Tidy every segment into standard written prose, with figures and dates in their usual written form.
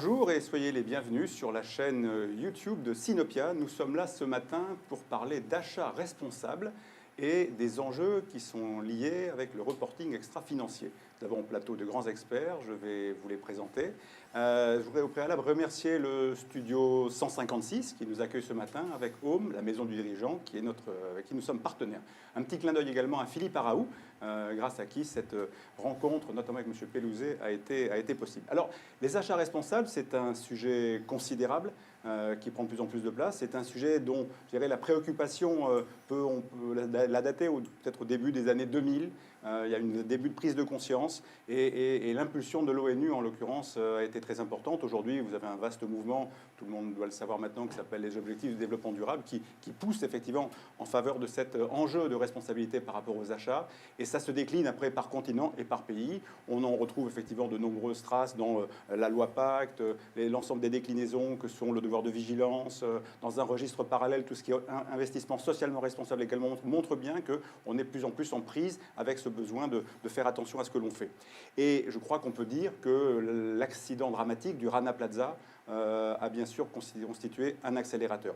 Bonjour et soyez les bienvenus sur la chaîne YouTube de Sinopia. Nous sommes là ce matin pour parler d'achat responsable et des enjeux qui sont liés avec le reporting extra-financier. Nous avons un plateau de grands experts, je vais vous les présenter. Je voudrais au préalable remercier le studio 156 qui nous accueille ce matin avec Home, la maison du dirigeant, avec qui nous sommes partenaires. Un petit clin d'œil également à Philippe Araou, grâce à qui cette rencontre, notamment avec M. Pellouzet, a été possible. Alors, les achats responsables, c'est un sujet considérable qui prend de plus en plus de place. C'est un sujet dont, je dirais, la préoccupation, on peut la dater peut-être au début des années 2000. Il y a un début de prise de conscience et l'impulsion de l'ONU, en l'occurrence, a été très importante. Aujourd'hui, vous avez un vaste mouvement, tout le monde doit le savoir maintenant, qui s'appelle les Objectifs du développement durable, qui pousse effectivement en faveur de cet enjeu de responsabilité par rapport aux achats. Et ça se décline après par continent et par pays. On en retrouve effectivement de nombreuses traces dans la loi Pacte, l'ensemble des déclinaisons que sont le devoir de vigilance, dans un registre parallèle, tout ce qui est investissement socialement responsable également montre bien qu'on est de plus en plus en prise avec ce besoin de faire attention à ce que l'on fait. Et je crois qu'on peut dire que l'accident dramatique du Rana Plaza a bien sûr constitué un accélérateur.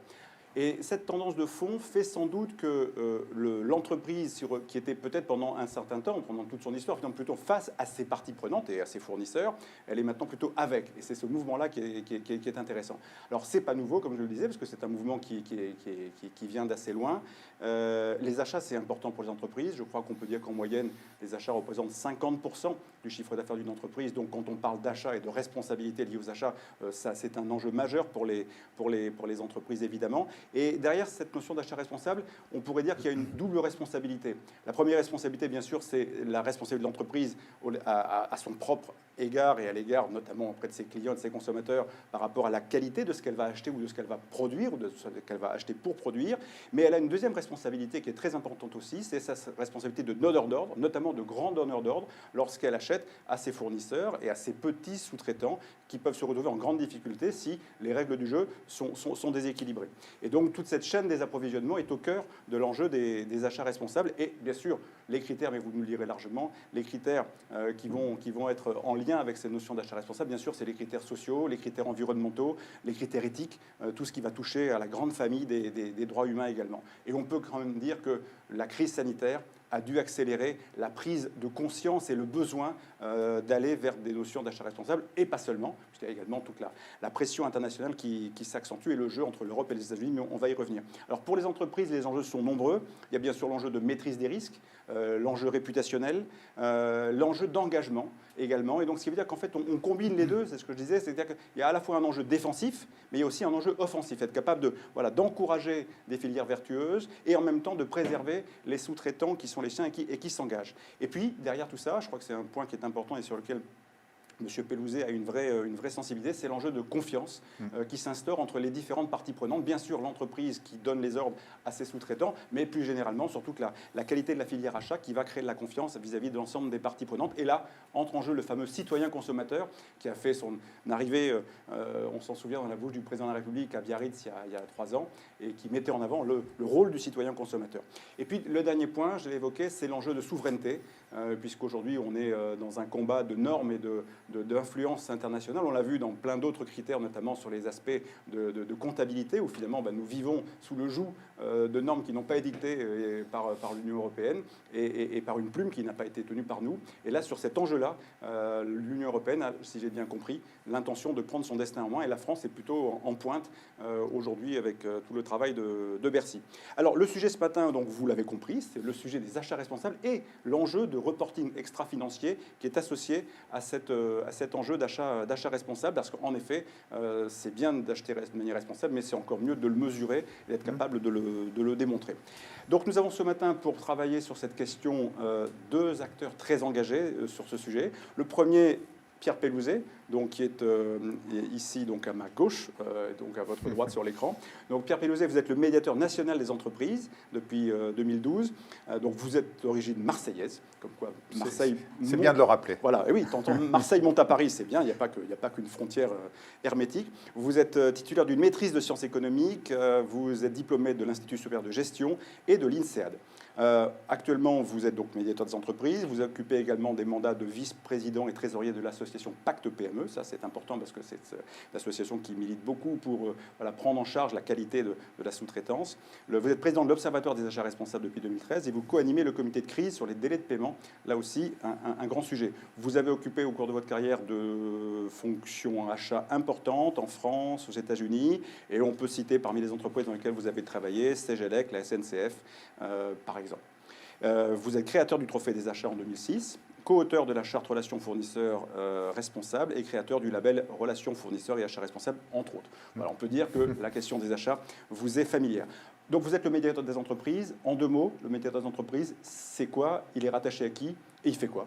Et cette tendance de fond fait sans doute que l'entreprise, qui était peut-être pendant un certain temps, pendant toute son histoire, plutôt face à ses parties prenantes et à ses fournisseurs, elle est maintenant plutôt avec. Et c'est ce mouvement-là qui est intéressant. Alors, c'est pas nouveau, comme je le disais, parce que c'est un mouvement qui vient d'assez loin. Les achats, c'est important pour les entreprises. Je crois qu'on peut dire qu'en moyenne, les achats représentent 50% du chiffre d'affaires d'une entreprise. Donc, quand on parle d'achat et de responsabilité liée aux achats, ça, c'est un enjeu majeur pour les entreprises, évidemment. Et derrière cette notion d'achat responsable, on pourrait dire qu'il y a une double responsabilité. La première responsabilité, bien sûr, c'est la responsabilité de l'entreprise à son propre égard et à l'égard notamment auprès de ses clients, de ses consommateurs, par rapport à la qualité de ce qu'elle va acheter ou de ce qu'elle va produire ou de ce qu'elle va acheter pour produire. Mais elle a une deuxième responsabilité qui est très importante aussi, c'est sa responsabilité de donneur d'ordre, notamment de grand donneur d'ordre, lorsqu'elle achète à ses fournisseurs et à ses petits sous-traitants qui peuvent se retrouver en grande difficulté si les règles du jeu sont déséquilibrées. Et donc, toute cette chaîne des approvisionnements est au cœur de l'enjeu des achats responsables. Et bien sûr, les critères, mais vous nous le direz largement, les critères qui vont être en lien avec ces notions d'achat responsable, bien sûr, c'est les critères sociaux, les critères environnementaux, les critères éthiques, tout ce qui va toucher à la grande famille des droits humains également. Et on peut quand même dire que la crise sanitaire a dû accélérer la prise de conscience et le besoin d'aller vers des notions d'achat responsable, et pas seulement, puisqu'il y a également toute la pression internationale qui s'accentue et le jeu entre l'Europe et les États-Unis, mais on va y revenir. Alors pour les entreprises, les enjeux sont nombreux. Il y a bien sûr l'enjeu de maîtrise des risques, l'enjeu réputationnel, l'enjeu d'engagement également. Et donc ce qui veut dire qu'en fait on combine les deux, c'est ce que je disais, c'est-à-dire qu'il y a à la fois un enjeu défensif, mais il y a aussi un enjeu offensif, être capable d'encourager des filières vertueuses et en même temps de préserver les sous-traitants qui sont les siens et qui s'engagent. Et puis derrière tout ça, je crois que c'est un point qui est important et sur lequel M. Pellouzet a une vraie sensibilité, c'est l'enjeu de confiance qui s'instaure entre les différentes parties prenantes. Bien sûr, l'entreprise qui donne les ordres à ses sous-traitants, mais plus généralement, surtout que la qualité de la filière achat qui va créer de la confiance vis-à-vis de l'ensemble des parties prenantes. Et là, entre en jeu le fameux citoyen consommateur qui a fait son arrivée, on s'en souvient, dans la bouche du président de la République à Biarritz il y a 3 ans, et qui mettait en avant le rôle du citoyen consommateur. Et puis, le dernier point, je l'ai évoqué, c'est l'enjeu de souveraineté, puisqu'aujourd'hui, on est dans un combat de normes et d'influence internationale. On l'a vu dans plein d'autres critères, notamment sur les aspects de comptabilité, où finalement nous vivons sous le joug de normes qui n'ont pas été dictées par l'Union européenne et par une plume qui n'a pas été tenue par nous. Et là, sur cet enjeu-là, l'Union européenne a, si j'ai bien compris, l'intention de prendre son destin en main, et la France est plutôt en pointe aujourd'hui avec tout le travail de Bercy. Alors, le sujet ce matin, donc, vous l'avez compris, c'est le sujet des achats responsables et l'enjeu de reporting extra-financier qui est associé à cet enjeu d'achat responsable, parce qu'en effet, c'est bien d'acheter de manière responsable, mais c'est encore mieux de le mesurer et d'être capable de le démontrer. Donc nous avons ce matin, pour travailler sur cette question, 2 acteurs très engagés sur ce sujet. Le premier, Pierre Pellouzet, donc, qui est ici donc, à ma gauche, donc à votre droite sur l'écran. Donc Pierre Pellouzet, vous êtes le médiateur national des entreprises depuis 2012. Donc vous êtes d'origine marseillaise, comme quoi Marseille... C'est bien de le rappeler. Voilà, et oui, Marseille monte à Paris, c'est bien, il n'y a pas qu'une frontière hermétique. Vous êtes titulaire d'une maîtrise de sciences économiques, vous êtes diplômé de l'Institut supérieur de gestion et de l'INSEAD. Actuellement, vous êtes donc médiateur des entreprises, vous occupez également des mandats de vice-président et trésorier de l'association l'association Pacte PME. Ça, c'est important parce que c'est une association qui milite beaucoup pour prendre en charge la qualité de la sous-traitance. Vous êtes président de l'Observatoire des achats responsables depuis 2013 et vous co-animez le comité de crise sur les délais de paiement. Là aussi, un grand sujet. Vous avez occupé au cours de votre carrière de fonctions achats importantes en France, aux États-Unis, et on peut citer parmi les entreprises dans lesquelles vous avez travaillé, Cegelec, la SNCF, par exemple. Vous êtes créateur du Trophée des achats en 2006, co-auteur de la charte Relations fournisseurs responsables et créateur du label Relations fournisseurs et achats responsables, entre autres. Voilà, on peut dire que la question des achats vous est familière. Donc vous êtes le médiateur des entreprises. En 2 mots, le médiateur des entreprises, c'est quoi? Il est rattaché à qui? Et il fait quoi?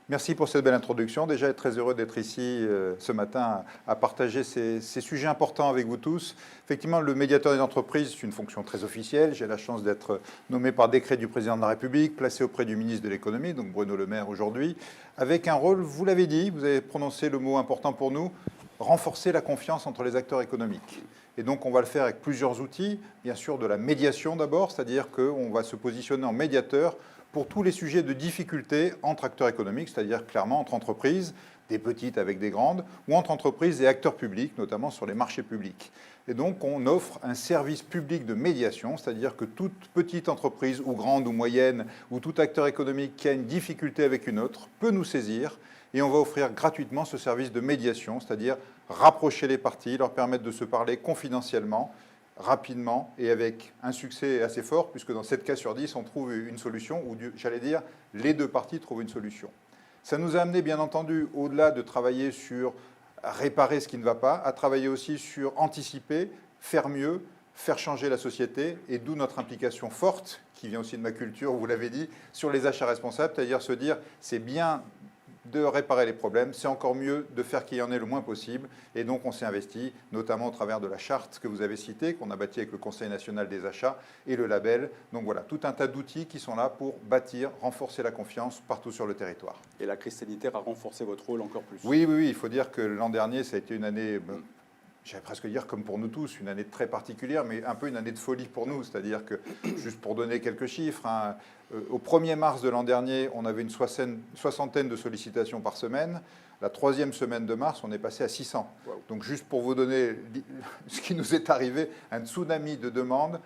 Merci pour cette belle introduction. Déjà, très heureux d'être ici ce matin à partager ces sujets importants avec vous tous. Effectivement, le médiateur des entreprises, c'est une fonction très officielle. J'ai la chance d'être nommé par décret du président de la République, placé auprès du ministre de l'économie, donc Bruno Le Maire aujourd'hui, avec un rôle, vous l'avez dit, vous avez prononcé le mot important pour nous, renforcer la confiance entre les acteurs économiques. Et donc, on va le faire avec plusieurs outils. Bien sûr, de la médiation d'abord, c'est-à-dire qu'on va se positionner en médiateur pour tous les sujets de difficulté entre acteurs économiques, c'est-à-dire clairement entre entreprises, des petites avec des grandes, ou entre entreprises et acteurs publics, notamment sur les marchés publics. Et donc, on offre un service public de médiation, c'est-à-dire que toute petite entreprise, ou grande ou moyenne, ou tout acteur économique qui a une difficulté avec une autre, peut nous saisir, et on va offrir gratuitement ce service de médiation, c'est-à-dire rapprocher les parties, leur permettre de se parler confidentiellement, rapidement et avec un succès assez fort, puisque dans 7 cas sur 10, on trouve une solution, ou j'allais dire, les 2 parties trouvent une solution. Ça nous a amené, bien entendu, au-delà de travailler sur réparer ce qui ne va pas, à travailler aussi sur anticiper, faire mieux, faire changer la société, et d'où notre implication forte, qui vient aussi de ma culture, vous l'avez dit, sur les achats responsables, c'est-à-dire se dire, c'est bien de réparer les problèmes, c'est encore mieux de faire qu'il y en ait le moins possible. Et donc, on s'est investi, notamment au travers de la charte que vous avez citée, qu'on a bâtie avec le Conseil national des achats et le label. Donc voilà, tout un tas d'outils qui sont là pour bâtir, renforcer la confiance partout sur le territoire. Et la crise sanitaire a renforcé votre rôle encore plus. Oui, il faut dire que l'an dernier, ça a été une année, j'allais presque dire comme pour nous tous, une année très particulière, mais un peu une année de folie pour nous. C'est-à-dire que, juste pour donner quelques chiffres, au 1er mars de l'an dernier, on avait une soixantaine de sollicitations par semaine. La 3e semaine de mars, on est passé à 600. Wow. Donc juste pour vous donner ce qui nous est arrivé, un tsunami de demandes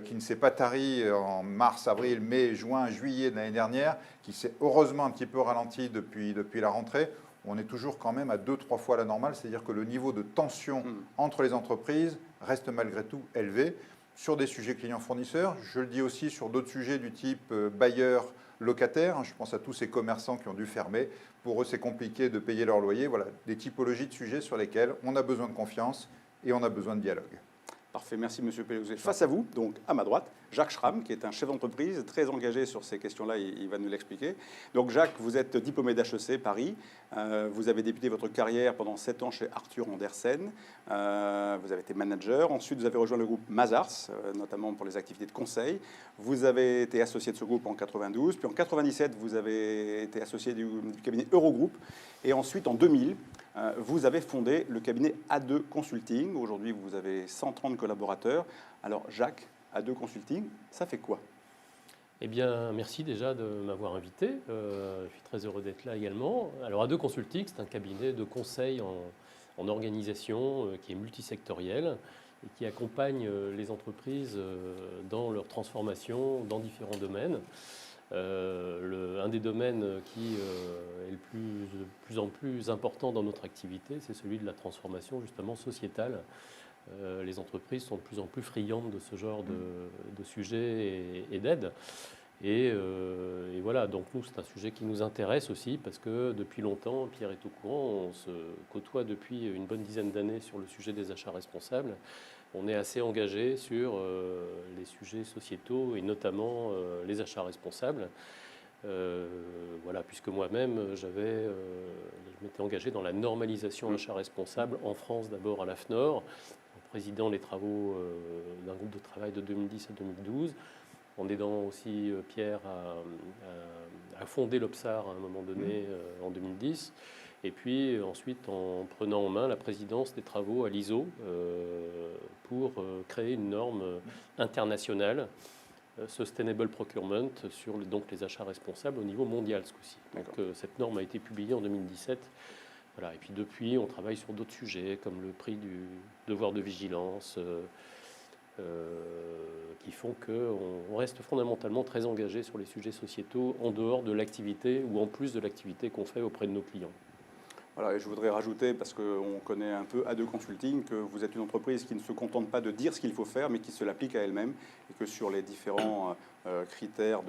qui ne s'est pas tari en mars, avril, mai, juin, juillet de l'année dernière, qui s'est heureusement un petit peu ralenti depuis la rentrée. On est toujours quand même à 2-3 fois la normale, c'est-à-dire que le niveau de tension entre les entreprises reste malgré tout élevé. Sur des sujets clients-fournisseurs, je le dis aussi sur d'autres sujets du type bailleurs-locataires, je pense à tous ces commerçants qui ont dû fermer. Pour eux, c'est compliqué de payer leur loyer. Voilà, des typologies de sujets sur lesquels on a besoin de confiance et on a besoin de dialogue. Parfait, merci Monsieur Pelouzet. Face à vous, donc à ma droite, Jacques Schramm, qui est un chef d'entreprise très engagé sur ces questions-là, il va nous l'expliquer. Donc Jacques, vous êtes diplômé d'HEC Paris, vous avez débuté votre carrière pendant 7 ans chez Arthur Andersen, vous avez été manager, ensuite vous avez rejoint le groupe Mazars, notamment pour les activités de conseil. Vous avez été associé de ce groupe en 92, puis en 97 vous avez été associé du cabinet Eurogroup, et ensuite en 2000, vous avez fondé le cabinet A2 Consulting. Aujourd'hui, vous avez 130 collaborateurs. Alors, Jacques, A2 Consulting, ça fait quoi? Eh bien, merci déjà de m'avoir invité. Je suis très heureux d'être là également. Alors, A2 Consulting, c'est un cabinet de conseil en organisation qui est multisectoriel et qui accompagne les entreprises dans leur transformation dans différents domaines. Un des domaines qui est de plus en plus important dans notre activité, c'est celui de la transformation justement sociétale. Les entreprises sont de plus en plus friandes de ce genre de sujets et d'aides. Et voilà, donc nous, c'est un sujet qui nous intéresse aussi parce que depuis longtemps, Pierre est au courant, on se côtoie depuis une bonne dizaine d'années sur le sujet des achats responsables. On est assez engagé sur les sujets sociétaux et notamment les achats responsables. Voilà, puisque moi-même, je m'étais engagé dans la normalisation achats responsables en France, d'abord à l'AFNOR, en présidant les travaux d'un groupe de travail de 2010 à 2012, en aidant aussi Pierre à fonder l'Obsar à un moment donné en 2010. Et puis ensuite en prenant en main la présidence des travaux à l'ISO pour créer une norme internationale Sustainable Procurement sur donc les achats responsables au niveau mondial ce coup-ci. Donc cette norme a été publiée en 2017. Voilà. Et puis depuis, on travaille sur d'autres sujets comme le prix du devoir de vigilance, qui font qu'on reste fondamentalement très engagé sur les sujets sociétaux en dehors de l'activité ou en plus de l'activité qu'on fait auprès de nos clients. Voilà, et je voudrais rajouter, parce qu'on connaît un peu A2 Consulting, que vous êtes une entreprise qui ne se contente pas de dire ce qu'il faut faire, mais qui se l'applique à elle-même, et que sur les différents critères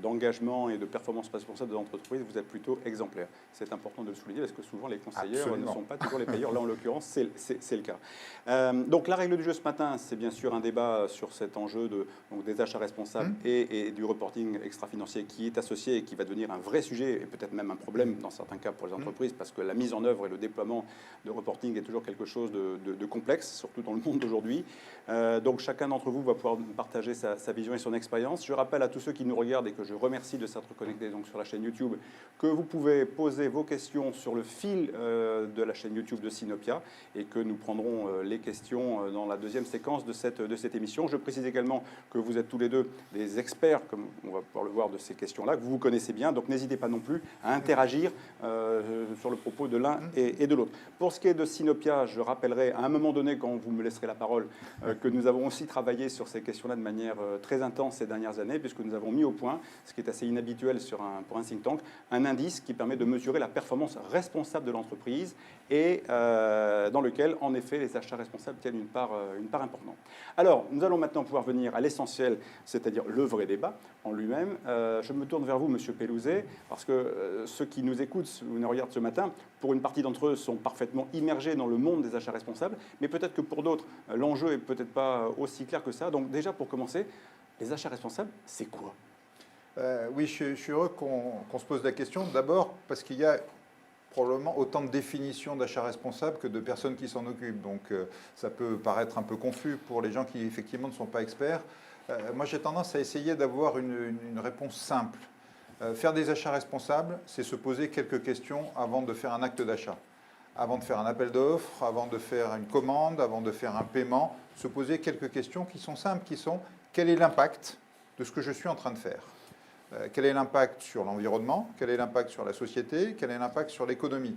d'engagement et de performance responsable de l'entreprise, vous êtes plutôt exemplaire. C'est important de le souligner, parce que souvent les conseillers ne sont pas toujours les payeurs. Là, en l'occurrence, c'est le cas. Donc la règle du jeu ce matin, c'est bien sûr un débat sur cet enjeu donc des achats responsables et du reporting extra-financier qui est associé et qui va devenir un vrai sujet, et peut-être même un problème dans certains cas pour les entreprises, parce que la mise en œuvre et le déploiement de reporting est toujours quelque chose de complexe, surtout dans le monde d'aujourd'hui. Donc chacun d'entre vous va pouvoir partager sa vision et son expérience. Je rappelle à tous ceux qui nous regardent et que je remercie de s'être connectés donc sur la chaîne YouTube que vous pouvez poser vos questions sur le fil de la chaîne YouTube de Sinopia et que nous prendrons les questions dans la deuxième séquence de cette émission. Je précise également que vous êtes tous les deux des experts, comme on va pouvoir le voir, de ces questions-là, que vous vous connaissez bien, donc n'hésitez pas non plus à interagir sur le propos de l'un et de l'autre. Pour ce qui est de Sinopia, je rappellerai à un moment donné, quand vous me laisserez la parole, que nous avons aussi travaillé sur ces questions-là de manière très intense ces dernières années, puisque nous avons mis au point, ce qui est assez inhabituel pour un think tank, un indice qui permet de mesurer la performance responsable de l'entreprise et dans lequel, en effet, les achats responsables tiennent une part importante. Alors, nous allons maintenant pouvoir venir à l'essentiel, c'est-à-dire le vrai débat en lui-même. Je me tourne vers vous, Monsieur Pellouzet, parce que ceux qui nous écoutent ou nous regardent ce matin, pour une partie d'entre eux, sont parfaitement immergés dans le monde des achats responsables, mais peut-être que pour d'autres, l'enjeu est peut-être pas aussi clair que ça. Donc déjà, pour commencer, les achats responsables, c'est quoi ? Oui, je suis heureux qu'on se pose la question. D'abord, parce qu'il y a probablement autant de définitions d'achat responsable que de personnes qui s'en occupent. Donc ça peut paraître un peu confus pour les gens qui effectivement ne sont pas experts. Moi, j'ai tendance à essayer d'avoir une réponse simple. Faire des achats responsables, c'est se poser quelques questions avant de faire un acte d'achat. Avant de faire un appel d'offres, avant de faire une commande, avant de faire un paiement, se poser quelques questions qui sont simples, qui sont quel est l'impact de ce que je suis en train de faire ? Quel est l'impact sur l'environnement? Quel est l'impact sur la société? Quel est l'impact sur l'économie?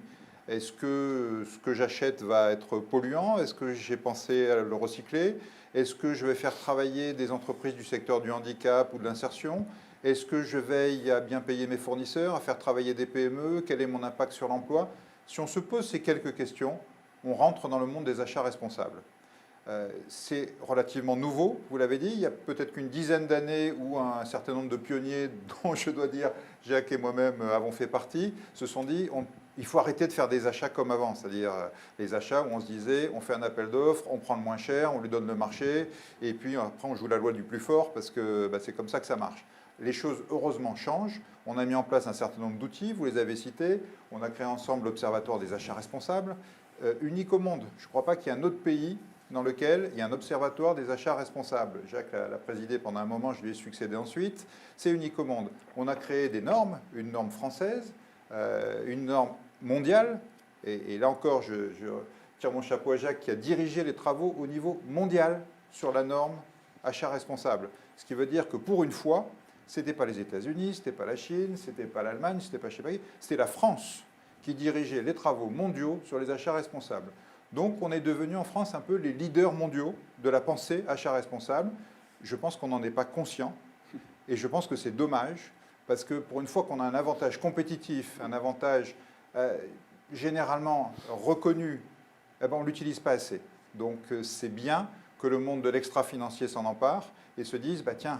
Est-ce que ce que j'achète va être polluant? Est-ce que j'ai pensé à le recycler? Est-ce que je vais faire travailler des entreprises du secteur du handicap ou de l'insertion? Est-ce que je veille à bien payer mes fournisseurs, à faire travailler des PME? Quel est mon impact sur l'emploi? Si on se pose ces quelques questions, on rentre dans le monde des achats responsables. C'est relativement nouveau, vous l'avez dit. Il y a peut-être qu'une dizaine d'années où un certain nombre de pionniers, dont je dois dire Jacques et moi-même avons fait partie, se sont dit il faut arrêter de faire des achats comme avant. C'est-à-dire les achats où on se disait on fait un appel d'offres, on prend le moins cher, on lui donne le marché, et puis après on joue la loi du plus fort parce que c'est comme ça que ça marche. Les choses, heureusement, changent. On a mis en place un certain nombre d'outils, vous les avez cités. On a créé ensemble l'Observatoire des achats responsables. Unique au monde. Je ne crois pas qu'il y ait un autre pays dans lequel il y a un observatoire des achats responsables. Jacques l'a présidé pendant un moment, je lui ai succédé ensuite. C'est unique au monde. On a créé des normes, une norme française, une norme mondiale. Et là encore, je tire mon chapeau à Jacques qui a dirigé les travaux au niveau mondial sur la norme achat responsable. Ce qui veut dire que pour une fois, ce n'était pas les États-Unis, ce n'était pas la Chine, ce n'était pas l'Allemagne, ce n'était pas je sais pas qui, c'était la France qui dirigeait les travaux mondiaux sur les achats responsables. Donc on est devenu en France un peu les leaders mondiaux de la pensée achat responsable. Je pense qu'on n'en est pas conscient et je pense que c'est dommage parce que pour une fois qu'on a un avantage compétitif, un avantage généralement reconnu, on ne l'utilise pas assez. Donc c'est bien que le monde de l'extra-financier s'en empare et se dise, tiens,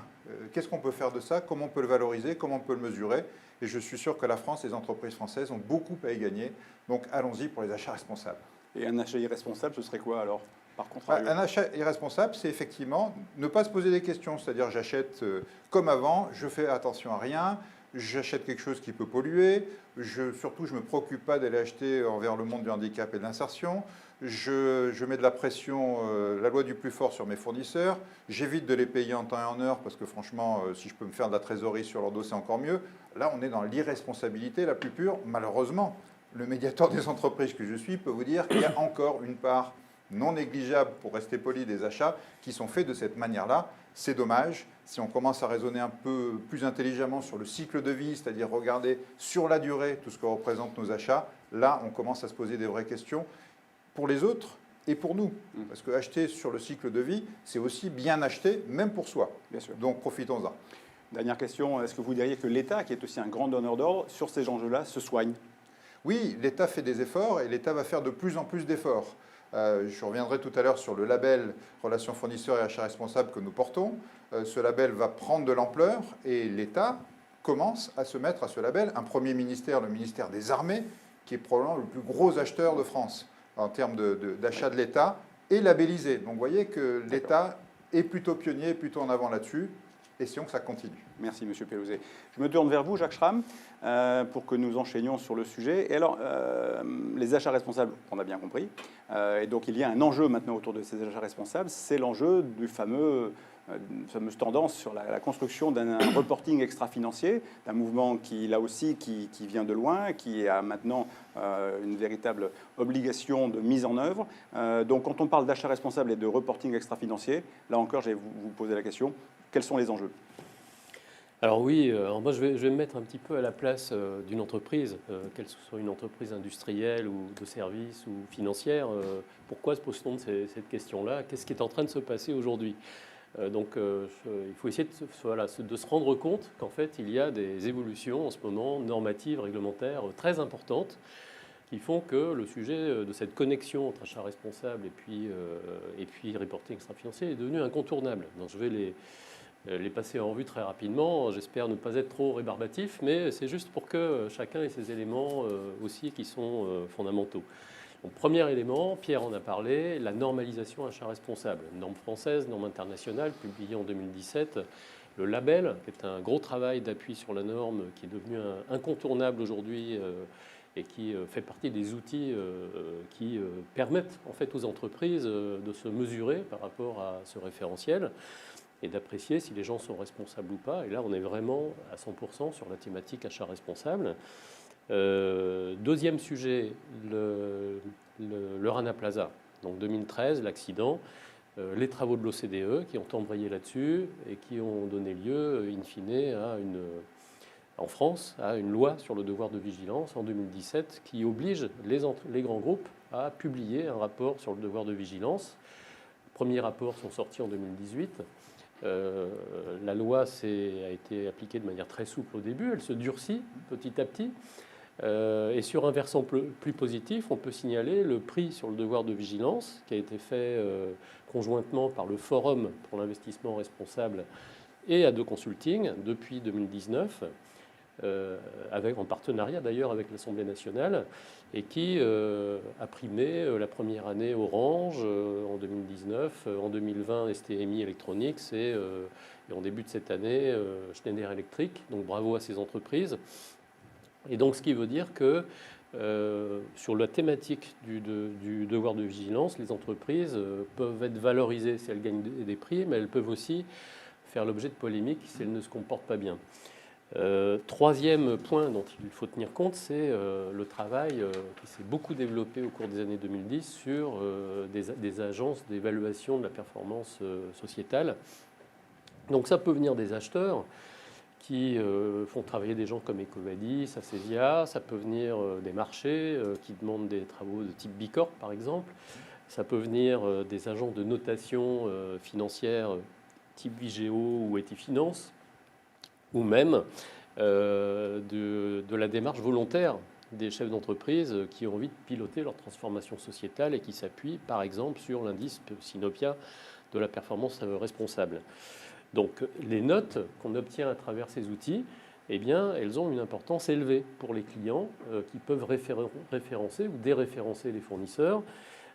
qu'est-ce qu'on peut faire de ça? Comment on peut le valoriser? Comment on peut le mesurer? Et je suis sûr que la France, les entreprises françaises ont beaucoup à y gagner. Donc allons-y pour les achats responsables. Et un achat irresponsable, ce serait quoi alors, par contre? Un achat irresponsable, c'est effectivement ne pas se poser des questions. C'est-à-dire, j'achète comme avant, je fais attention à rien, j'achète quelque chose qui peut polluer, surtout, je ne me préoccupe pas d'aller acheter envers le monde du handicap et de l'insertion, je mets de la pression, la loi du plus fort sur mes fournisseurs, j'évite de les payer en temps et en heure, parce que franchement, si je peux me faire de la trésorerie sur leur dos, c'est encore mieux. Là, on est dans l'irresponsabilité la plus pure, malheureusement. Le médiateur des entreprises que je suis peut vous dire qu'il y a encore une part non négligeable, pour rester poli, des achats qui sont faits de cette manière-là. c'est dommage. Si on commence à raisonner un peu plus intelligemment sur le cycle de vie, c'est-à-dire regarder sur la durée tout ce que représentent nos achats, là, on commence à se poser des vraies questions pour les autres et pour nous. Parce que acheter sur le cycle de vie, c'est aussi bien acheter, même pour soi. Bien sûr. Donc profitons-en. Dernière question, est-ce que vous diriez que l'État, qui est aussi un grand donneur d'ordre, sur ces enjeux-là, se soigne? Oui, l'État fait des efforts et l'État va faire de plus en plus d'efforts. Je reviendrai tout à l'heure sur le label Relations fournisseurs et achats responsables que nous portons. Ce label va prendre de l'ampleur et l'État commence à se mettre à ce label. Un premier ministère, le ministère des Armées, qui est probablement le plus gros acheteur de France en termes d'achat de l'État, est labellisé. Donc vous voyez que l'État est plutôt pionnier, plutôt en avant là-dessus. Essayons que ça continue. Merci, M. Pélouzet. Je me tourne vers vous, Jacques Schramm, pour que nous enchaînions sur le sujet. Et alors, les achats responsables, on a bien compris. Et donc, il y a un enjeu maintenant autour de ces achats responsables. C'est l'enjeu du fameuse tendance sur la construction d'un reporting extra-financier, d'un mouvement qui, là aussi, qui vient de loin, qui a maintenant une véritable obligation de mise en œuvre. Donc, quand on parle d'achat responsable et de reporting extra-financier, là encore, je vais vous poser la question. Quels sont les enjeux? Alors oui, moi je vais me mettre un petit peu à la place d'une entreprise, qu'elle soit une entreprise industrielle ou de services ou financière. Pourquoi se pose-t-on cette question-là? Qu'est-ce qui est en train de se passer aujourd'hui? Donc il faut essayer de se rendre compte qu'en fait il y a des évolutions en ce moment normatives, réglementaires très importantes qui font que le sujet de cette connexion entre achat responsable et puis reporting extra-financier est devenu incontournable. Donc je vais les passer en revue très rapidement. J'espère ne pas être trop rébarbatif, mais c'est juste pour que chacun ait ses éléments aussi qui sont fondamentaux. Donc, premier élément, Pierre en a parlé, la normalisation achat responsable. Norme française, norme internationale, publiée en 2017. Le label, qui est un gros travail d'appui sur la norme, qui est devenu incontournable aujourd'hui et qui fait partie des outils qui permettent en fait aux entreprises de se mesurer par rapport à ce référentiel et d'apprécier si les gens sont responsables ou pas. Et là, on est vraiment à 100% sur la thématique achat responsable. Deuxième sujet, le Rana Plaza. Donc 2013, l'accident, les travaux de l'OCDE qui ont embrayé là-dessus et qui ont donné lieu, in fine, en France, à une loi sur le devoir de vigilance en 2017 qui oblige les grands groupes à publier un rapport sur le devoir de vigilance. Les premiers rapports sont sortis en 2018. La loi a été appliquée de manière très souple au début, elle se durcit petit à petit. Et sur un versant plus positif, on peut signaler le prix sur le devoir de vigilance qui a été fait conjointement par le Forum pour l'investissement responsable et ADO Consulting depuis 2019, en partenariat d'ailleurs avec l'Assemblée nationale, et qui a primé la première année Orange en 2019, en 2020 STMI Electronics et en début de cette année Schneider Electric. Donc bravo à ces entreprises. Et donc ce qui veut dire que sur la thématique du devoir de vigilance, les entreprises peuvent être valorisées si elles gagnent des prix, mais elles peuvent aussi faire l'objet de polémiques si elles ne se comportent pas bien. Troisième point dont il faut tenir compte, c'est le travail qui s'est beaucoup développé au cours des années 2010 sur des agences d'évaluation de la performance sociétale. Donc ça peut venir des acheteurs qui font travailler des gens comme Ecovadis, Acesia, ça peut venir des marchés qui demandent des travaux de type Bicorp par exemple, ça peut venir des agences de notation financière type Vigeo ou Etifinance, ou même de la démarche volontaire des chefs d'entreprise qui ont envie de piloter leur transformation sociétale et qui s'appuient par exemple sur l'indice Sinopia de la performance responsable. Donc les notes qu'on obtient à travers ces outils, eh bien, elles ont une importance élevée pour les clients qui peuvent référencer ou déréférencer les fournisseurs.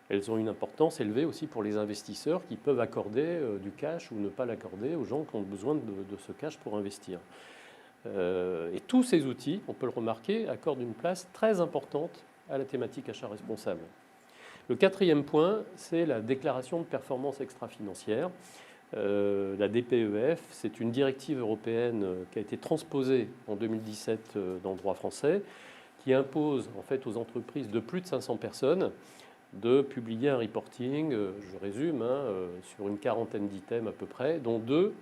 Elles ont une importance élevée aussi pour les investisseurs qui peuvent accorder du cash ou ne pas l'accorder aux gens qui ont besoin de ce cash pour investir. Et tous ces outils, on peut le remarquer, accordent une place très importante à la thématique achat responsable. Le quatrième point, c'est la déclaration de performance extra-financière. La DPEF, c'est une directive européenne qui a été transposée en 2017 dans le droit français, qui impose en fait aux entreprises de plus de 500 personnes de publier un reporting, je résume, sur une quarantaine d'items à peu près, dont 2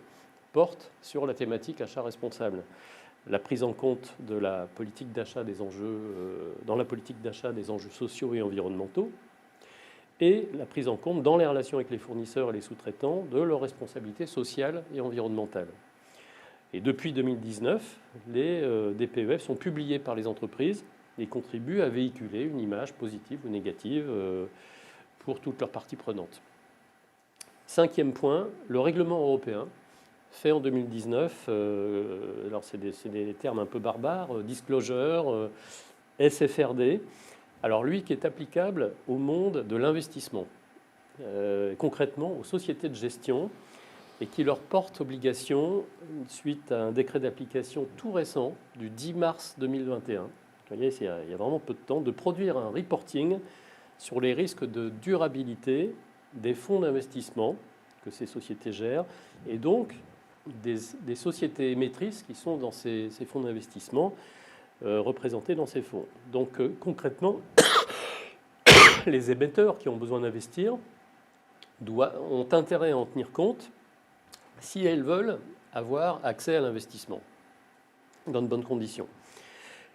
portent sur la thématique achat responsable. La prise en compte de la politique d'achat des enjeux, dans la politique d'achat des enjeux sociaux et environnementaux, et la prise en compte dans les relations avec les fournisseurs et les sous-traitants de leurs responsabilités sociales et environnementales. Et depuis 2019, les DPEF sont publiés par les entreprises et contribuent à véhiculer une image positive ou négative pour toutes leurs parties prenantes. 5e point, le règlement européen fait en 2019, alors c'est des termes un peu barbares, disclosure, SFRD, alors lui qui est applicable au monde de l'investissement, concrètement aux sociétés de gestion, et qui leur porte obligation, suite à un décret d'application tout récent du 10 mars 2021, vous voyez, il y a vraiment peu de temps, de produire un reporting sur les risques de durabilité des fonds d'investissement que ces sociétés gèrent, et donc des sociétés émettrices qui sont dans ces fonds d'investissement, représentés dans ces fonds. Donc concrètement, les émetteurs qui ont besoin d'investir ont intérêt à en tenir compte si elles veulent avoir accès à l'investissement dans de bonnes conditions.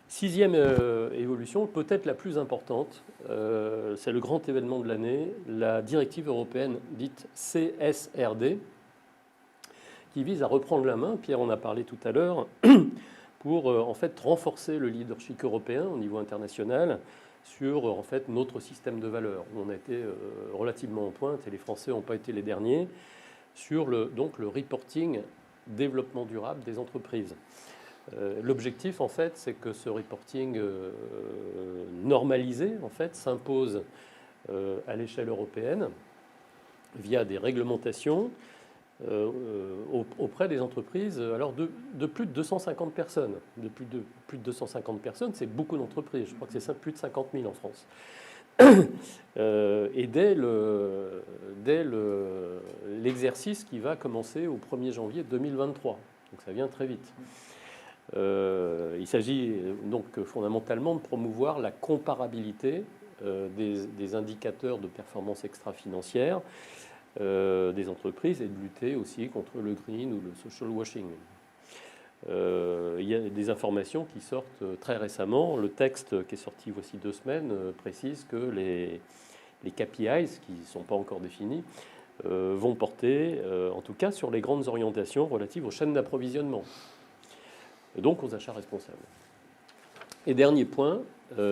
6e évolution, peut-être la plus importante, c'est le grand événement de l'année, la directive européenne dite CSRD, qui vise à reprendre la main, Pierre en a parlé tout à l'heure, pour en fait renforcer le leadership européen au niveau international sur en fait notre système de valeurs, où on a été relativement en pointe, et les Français n'ont pas été les derniers, sur donc le reporting développement durable des entreprises. L'objectif, en fait, c'est que ce reporting normalisé, en fait, s'impose à l'échelle européenne via des réglementations auprès des entreprises alors de plus de 250 personnes. De plus de 250 personnes, c'est beaucoup d'entreprises. Je crois que c'est plus de 50 000 en France. Et dès l'exercice qui va commencer au 1er janvier 2023. Donc ça vient très vite. Il s'agit donc fondamentalement de promouvoir la comparabilité des indicateurs de performance extra-financière des entreprises et de lutter aussi contre le green ou le social washing. Il y a des informations qui sortent très récemment. Le texte qui est sorti voici 2 semaines précise que les KPIs, qui ne sont pas encore définis, vont porter, en tout cas, sur les grandes orientations relatives aux chaînes d'approvisionnement, et donc aux achats responsables. Et dernier point, on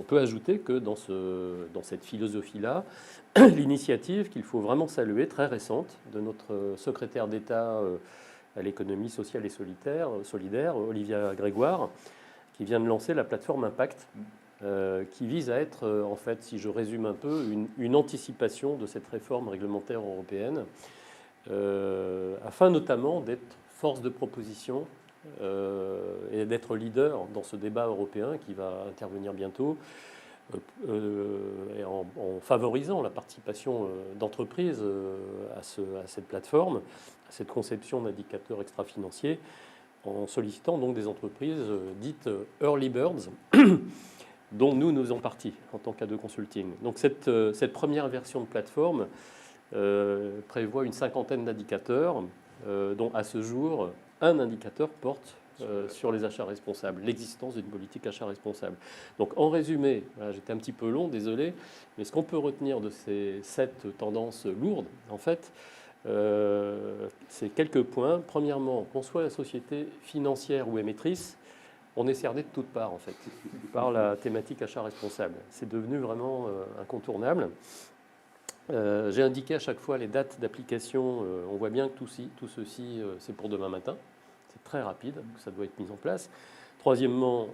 peut ajouter que dans cette philosophie-là, l'initiative qu'il faut vraiment saluer, très récente, de notre secrétaire d'État à l'économie sociale et solidaire, Olivia Grégoire, qui vient de lancer la plateforme Impact, qui vise à être, en fait, si je résume un peu, une anticipation de cette réforme réglementaire européenne, afin notamment d'être force de proposition et d'être leader dans ce débat européen qui va intervenir bientôt, et en favorisant la participation d'entreprises à cette plateforme, à cette conception d'indicateurs extra-financiers, en sollicitant donc des entreprises dites early birds, dont nous faisons partie en tant qu'A2 Consulting. Donc cette première version de plateforme prévoit une 50aine d'indicateurs, dont à ce jour, un indicateur porte sur les achats responsables, l'existence d'une politique achat responsable. Donc en résumé, voilà, j'étais un petit peu long, désolé, mais ce qu'on peut retenir de ces 7 tendances lourdes, en fait, c'est quelques points. Premièrement, qu'on soit la société financière ou émettrice, on est cerné de toutes parts, en fait, par la thématique achat responsable. C'est devenu vraiment incontournable. J'ai indiqué à chaque fois les dates d'application. On voit bien que tout ceci, c'est pour demain matin. C'est très rapide, ça doit être mis en place. Troisièmement,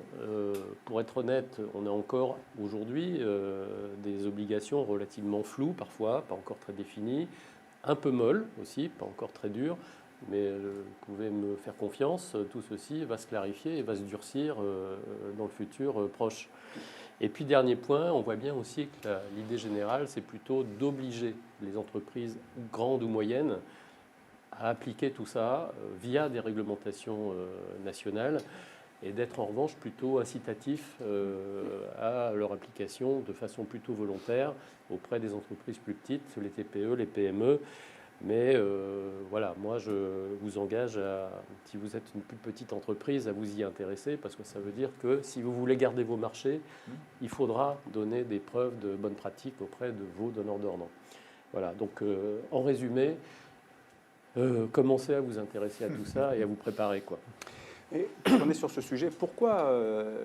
pour être honnête, on a encore aujourd'hui des obligations relativement floues parfois, pas encore très définies, un peu molles aussi, pas encore très dures, mais vous pouvez me faire confiance, tout ceci va se clarifier et va se durcir dans le futur proche. Et puis dernier point, on voit bien aussi que l'idée générale, c'est plutôt d'obliger les entreprises grandes ou moyennes à appliquer tout ça via des réglementations nationales et d'être en revanche plutôt incitatif à leur application de façon plutôt volontaire auprès des entreprises plus petites, les TPE, les PME. Mais voilà, moi je vous engage, si vous êtes une plus petite entreprise, à vous y intéresser, parce que ça veut dire que si vous voulez garder vos marchés, il faudra donner des preuves de bonnes pratiques auprès de vos donneurs d'ordre. Voilà, donc en résumé, commencez à vous intéresser à tout ça et à vous préparer, quoi. Et on est sur ce sujet, pourquoi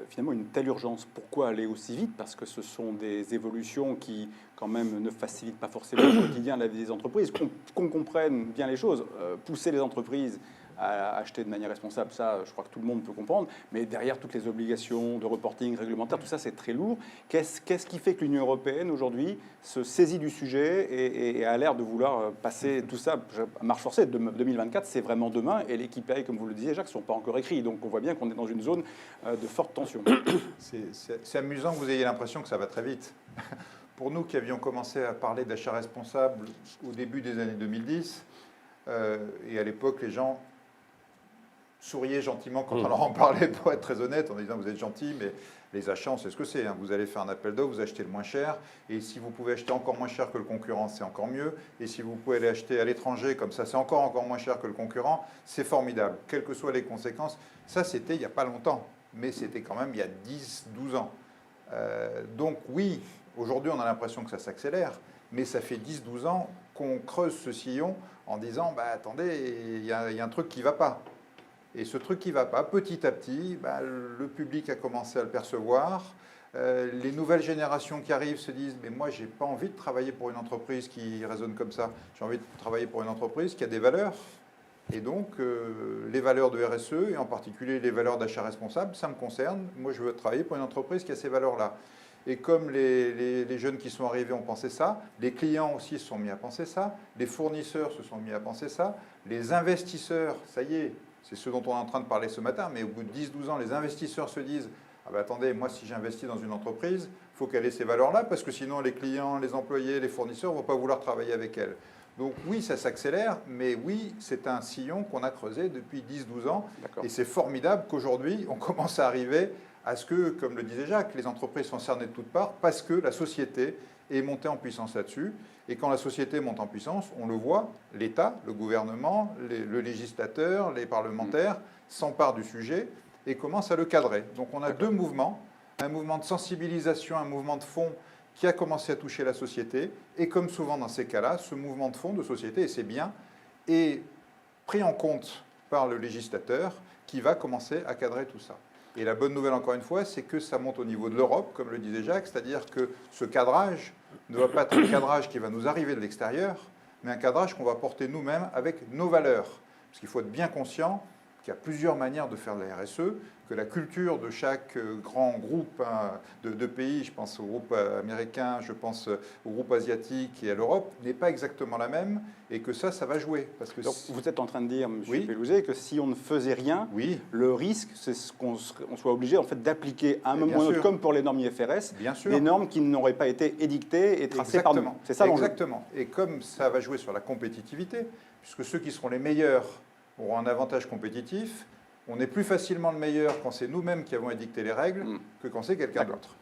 finalement une telle urgence? Pourquoi aller aussi vite? Parce que ce sont des évolutions qui quand même ne facilitent pas forcément le quotidien de la vie des entreprises. Qu'on comprenne bien les choses, pousser les entreprises à acheter de manière responsable, ça je crois que tout le monde peut comprendre, mais derrière toutes les obligations de reporting réglementaire, tout ça c'est très lourd. Qu'est-ce qui fait que l'Union européenne aujourd'hui se saisit du sujet et a l'air de vouloir passer tout ça à marche forcée? 2024 c'est vraiment demain, et les KPI, comme vous le disiez Jacques, ne sont pas encore écrits, donc on voit bien qu'on est dans une zone de forte tension. C'est amusant que vous ayez l'impression que ça va très vite. Pour nous qui avions commencé à parler d'achat responsable au début des années 2010, et à l'époque les gens souriaient gentiment quand on leur en parlait, pour être très honnête, en disant vous êtes gentil, mais les achats, on sait ce que c'est. Hein. Vous allez faire un appel d'offres, vous achetez le moins cher, et si vous pouvez acheter encore moins cher que le concurrent, c'est encore mieux. Et si vous pouvez aller acheter à l'étranger, comme ça, c'est encore moins cher que le concurrent, c'est formidable. Quelles que soient les conséquences, ça c'était il n'y a pas longtemps, mais c'était quand même il y a 10-12 ans. Donc oui, aujourd'hui on a l'impression que ça s'accélère, mais ça fait 10-12 ans qu'on creuse ce sillon en disant bah, attendez, il y a un truc qui ne va pas. Et ce truc qui ne va pas, petit à petit, bah, le public a commencé à le percevoir. Les nouvelles générations qui arrivent se disent « mais moi, je n'ai pas envie de travailler pour une entreprise qui raisonne comme ça. J'ai envie de travailler pour une entreprise qui a des valeurs. » Et donc, les valeurs de RSE, et en particulier les valeurs d'achat responsable, ça me concerne. Moi, je veux travailler pour une entreprise qui a ces valeurs-là. Et comme les jeunes qui sont arrivés ont pensé ça, les clients aussi se sont mis à penser ça, les fournisseurs se sont mis à penser ça, les investisseurs, ça y est, c'est ce dont on est en train de parler ce matin, mais au bout de 10-12 ans, les investisseurs se disent « Ah ben attendez, moi si j'investis dans une entreprise, il faut qu'elle ait ces valeurs-là, parce que sinon les clients, les employés, les fournisseurs ne vont pas vouloir travailler avec elle. » Donc oui, ça s'accélère, mais oui, c'est un sillon qu'on a creusé depuis 10-12 ans. Et c'est formidable qu'aujourd'hui, on commence à arriver à ce que, comme le disait Jacques, les entreprises sont cernées de toutes parts, parce que la société est montée en puissance là-dessus. Et quand la société monte en puissance, on le voit, l'État, le gouvernement, le législateur, les parlementaires s'emparent du sujet et commencent à le cadrer. Donc on a deux mouvements, un mouvement de sensibilisation, un mouvement de fond qui a commencé à toucher la société. Et comme souvent dans ces cas-là, ce mouvement de fond de société, et c'est bien, est pris en compte par le législateur qui va commencer à cadrer tout ça. Et la bonne nouvelle, encore une fois, c'est que ça monte au niveau de l'Europe, comme le disait Jacques, c'est-à-dire que ce cadrage ne va pas être un cadrage qui va nous arriver de l'extérieur, mais un cadrage qu'on va porter nous-mêmes avec nos valeurs. Parce qu'il faut être bien conscient qu'il y a plusieurs manières de faire de la RSE, que la culture de chaque grand groupe de pays, je pense au groupe américain, je pense au groupe asiatique et à l'Europe, n'est pas exactement la même, et que ça va jouer. Parce que donc vous êtes en train de dire, M. Oui. Pellouzet, que si on ne faisait rien, oui. Le risque, c'est qu'on soit obligé en fait, d'appliquer à un moment ou un autre, comme pour les normes IFRS, des normes qui n'auraient pas été édictées et tracées par nous. C'est ça l'enjeu. Exactement. Et comme ça va jouer sur la compétitivité, puisque ceux qui seront les meilleurs auront un avantage compétitif, on est plus facilement le meilleur quand c'est nous-mêmes qui avons édicté les règles que quand c'est quelqu'un d'autre.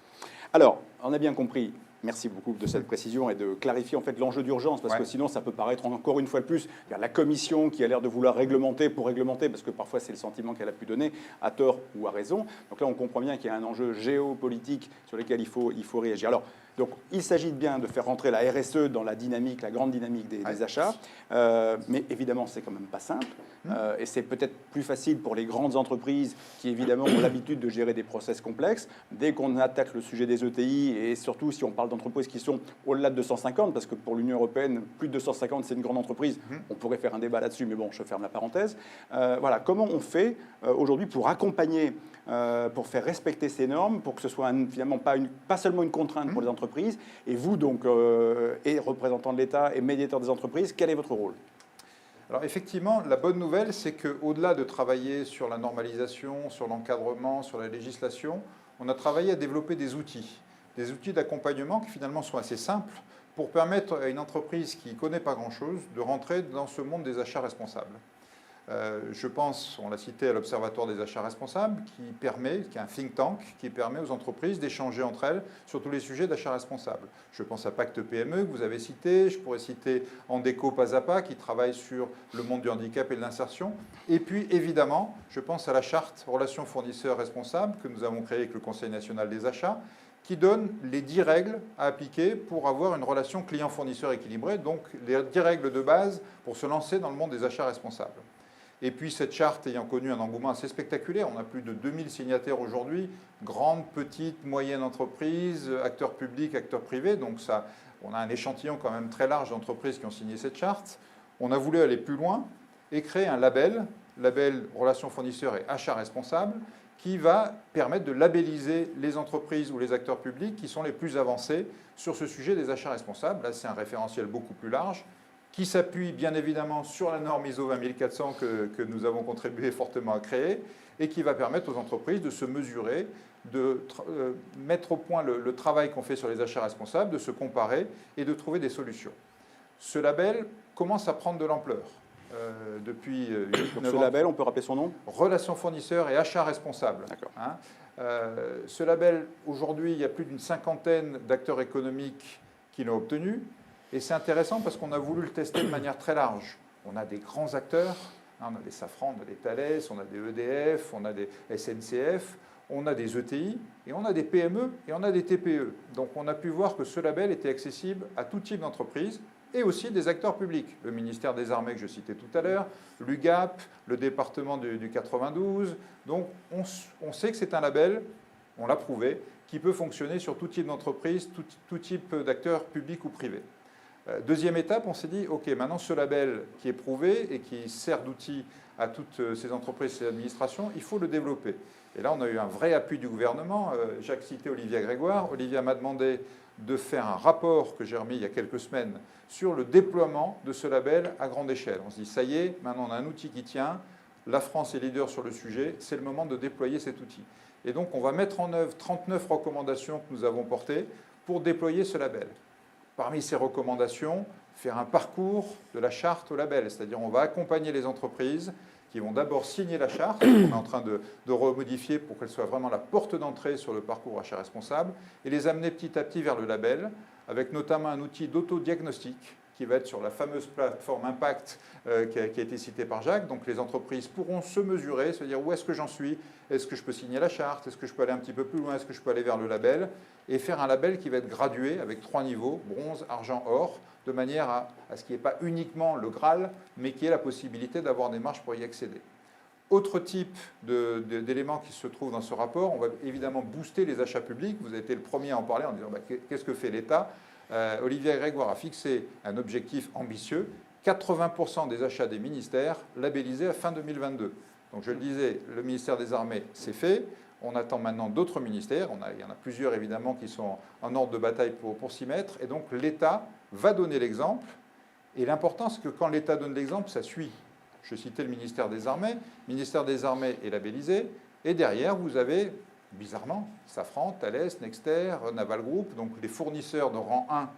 Alors, on a bien compris. Merci beaucoup de cette précision et de clarifier en fait l'enjeu d'urgence, parce que sinon ça peut paraître encore une fois de plus, il y a la commission qui a l'air de vouloir réglementer pour réglementer, parce que parfois c'est le sentiment qu'elle a pu donner, à tort ou à raison. Donc là on comprend bien qu'il y a un enjeu géopolitique sur lequel il faut réagir. Alors, donc il s'agit bien de faire rentrer la RSE dans la dynamique, la grande dynamique des achats, mais évidemment c'est quand même pas simple, et c'est peut-être plus facile pour les grandes entreprises qui évidemment ont l'habitude de gérer des process complexes. Dès qu'on attaque le sujet des ETI, et surtout si on parle d'entreprises qui sont au-delà de 250, parce que pour l'Union européenne, plus de 250 c'est une grande entreprise, on pourrait faire un débat là-dessus, mais bon, je ferme la parenthèse. Voilà, comment on fait aujourd'hui pour accompagner, pour faire respecter ces normes, pour que ce soit finalement pas seulement une contrainte pour les entreprises. Et vous, donc, et représentant de l'État et médiateur des entreprises, quel est votre rôle? Alors effectivement, la bonne nouvelle, c'est qu'au-delà de travailler sur la normalisation, sur l'encadrement, sur la législation, on a travaillé à développer des outils d'accompagnement qui finalement sont assez simples pour permettre à une entreprise qui ne connaît pas grand-chose de rentrer dans ce monde des achats responsables. Je pense, on l'a cité, à l'Observatoire des achats responsables, qui est un think tank, qui permet aux entreprises d'échanger entre elles sur tous les sujets d'achat responsable. Je pense à Pacte PME, que vous avez cité. Je pourrais citer Andeco Pas à Pas, qui travaille sur le monde du handicap et de l'insertion. Et puis, évidemment, je pense à la charte Relations fournisseurs responsables que nous avons créée avec le Conseil national des achats, qui donne les 10 règles à appliquer pour avoir une relation client-fournisseur équilibrée, donc les 10 règles de base pour se lancer dans le monde des achats responsables. Et puis cette charte ayant connu un engouement assez spectaculaire, on a plus de 2000 signataires aujourd'hui, grandes, petites, moyennes entreprises, acteurs publics, acteurs privés, donc ça, on a un échantillon quand même très large d'entreprises qui ont signé cette charte. On a voulu aller plus loin et créer un label Relations fournisseurs et achats responsables, qui va permettre de labelliser les entreprises ou les acteurs publics qui sont les plus avancés sur ce sujet des achats responsables. Là, c'est un référentiel beaucoup plus large, qui s'appuie bien évidemment sur la norme ISO 20400 que nous avons contribué fortement à créer et qui va permettre aux entreprises de se mesurer, de mettre au point le travail qu'on fait sur les achats responsables, de se comparer et de trouver des solutions. Ce label commence à prendre de l'ampleur. Depuis ce label, on peut rappeler son nom? Relations fournisseurs et achats responsables. Hein. Ce label, aujourd'hui, il y a plus d'une cinquantaine d'acteurs économiques qui l'ont obtenu. Et c'est intéressant parce qu'on a voulu le tester de manière très large. On a des grands acteurs, hein, on a des Safran, on a des Thales, on a des EDF, on a des SNCF, on a des ETI, et on a des PME, et on a des TPE. Donc on a pu voir que ce label était accessible à tout type d'entreprise, et aussi des acteurs publics. Le ministère des Armées que je citais tout à l'heure, l'UGAP, le département du 92. Donc on sait que c'est un label, on l'a prouvé, qui peut fonctionner sur tout type d'entreprise, tout type d'acteurs publics ou privés. Deuxième étape, on s'est dit, OK, maintenant ce label qui est prouvé et qui sert d'outil à toutes ces entreprises et ces administrations, il faut le développer. Et là, on a eu un vrai appui du gouvernement. Jacques citait Olivia Grégoire. Olivia m'a demandé de faire un rapport que j'ai remis il y a quelques semaines sur le déploiement de ce label à grande échelle. On se dit, ça y est, maintenant on a un outil qui tient, la France est leader sur le sujet, c'est le moment de déployer cet outil. Et donc on va mettre en œuvre 39 recommandations que nous avons portées pour déployer ce label. Parmi ces recommandations, faire un parcours de la charte au label, c'est-à-dire on va accompagner les entreprises qui vont d'abord signer la charte, on est en train de remodifier pour qu'elle soit vraiment la porte d'entrée sur le parcours achat responsable, et les amener petit à petit vers le label, avec notamment un outil d'autodiagnostic qui va être sur la fameuse plateforme Impact qui a été citée par Jacques. Donc les entreprises pourront se mesurer, se dire où est-ce que j'en suis, est-ce que je peux signer la charte, est-ce que je peux aller un petit peu plus loin, est-ce que je peux aller vers le label, et faire un label qui va être gradué avec 3 niveaux, bronze, argent, or, de manière à ce qu'il n'y ait pas uniquement le Graal, mais qu'il y ait la possibilité d'avoir des marges pour y accéder. Autre type d'éléments qui se trouvent dans ce rapport, on va évidemment booster les achats publics. Vous avez été le premier à en parler en disant qu'est-ce que fait l'État. Olivia Grégoire a fixé un objectif ambitieux, 80% des achats des ministères labellisés à fin 2022. Donc je le disais, le ministère des Armées, c'est fait. On attend maintenant d'autres ministères. Il y en a plusieurs évidemment qui sont en ordre de bataille pour s'y mettre. Et donc l'État va donner l'exemple. Et l'important, c'est que quand l'État donne l'exemple, ça suit. Je citais le ministère des Armées. Le ministère des Armées est labellisé. Et derrière, vous avez, bizarrement, Safran, Thales, Nexter, Naval Group, donc les fournisseurs de rang 1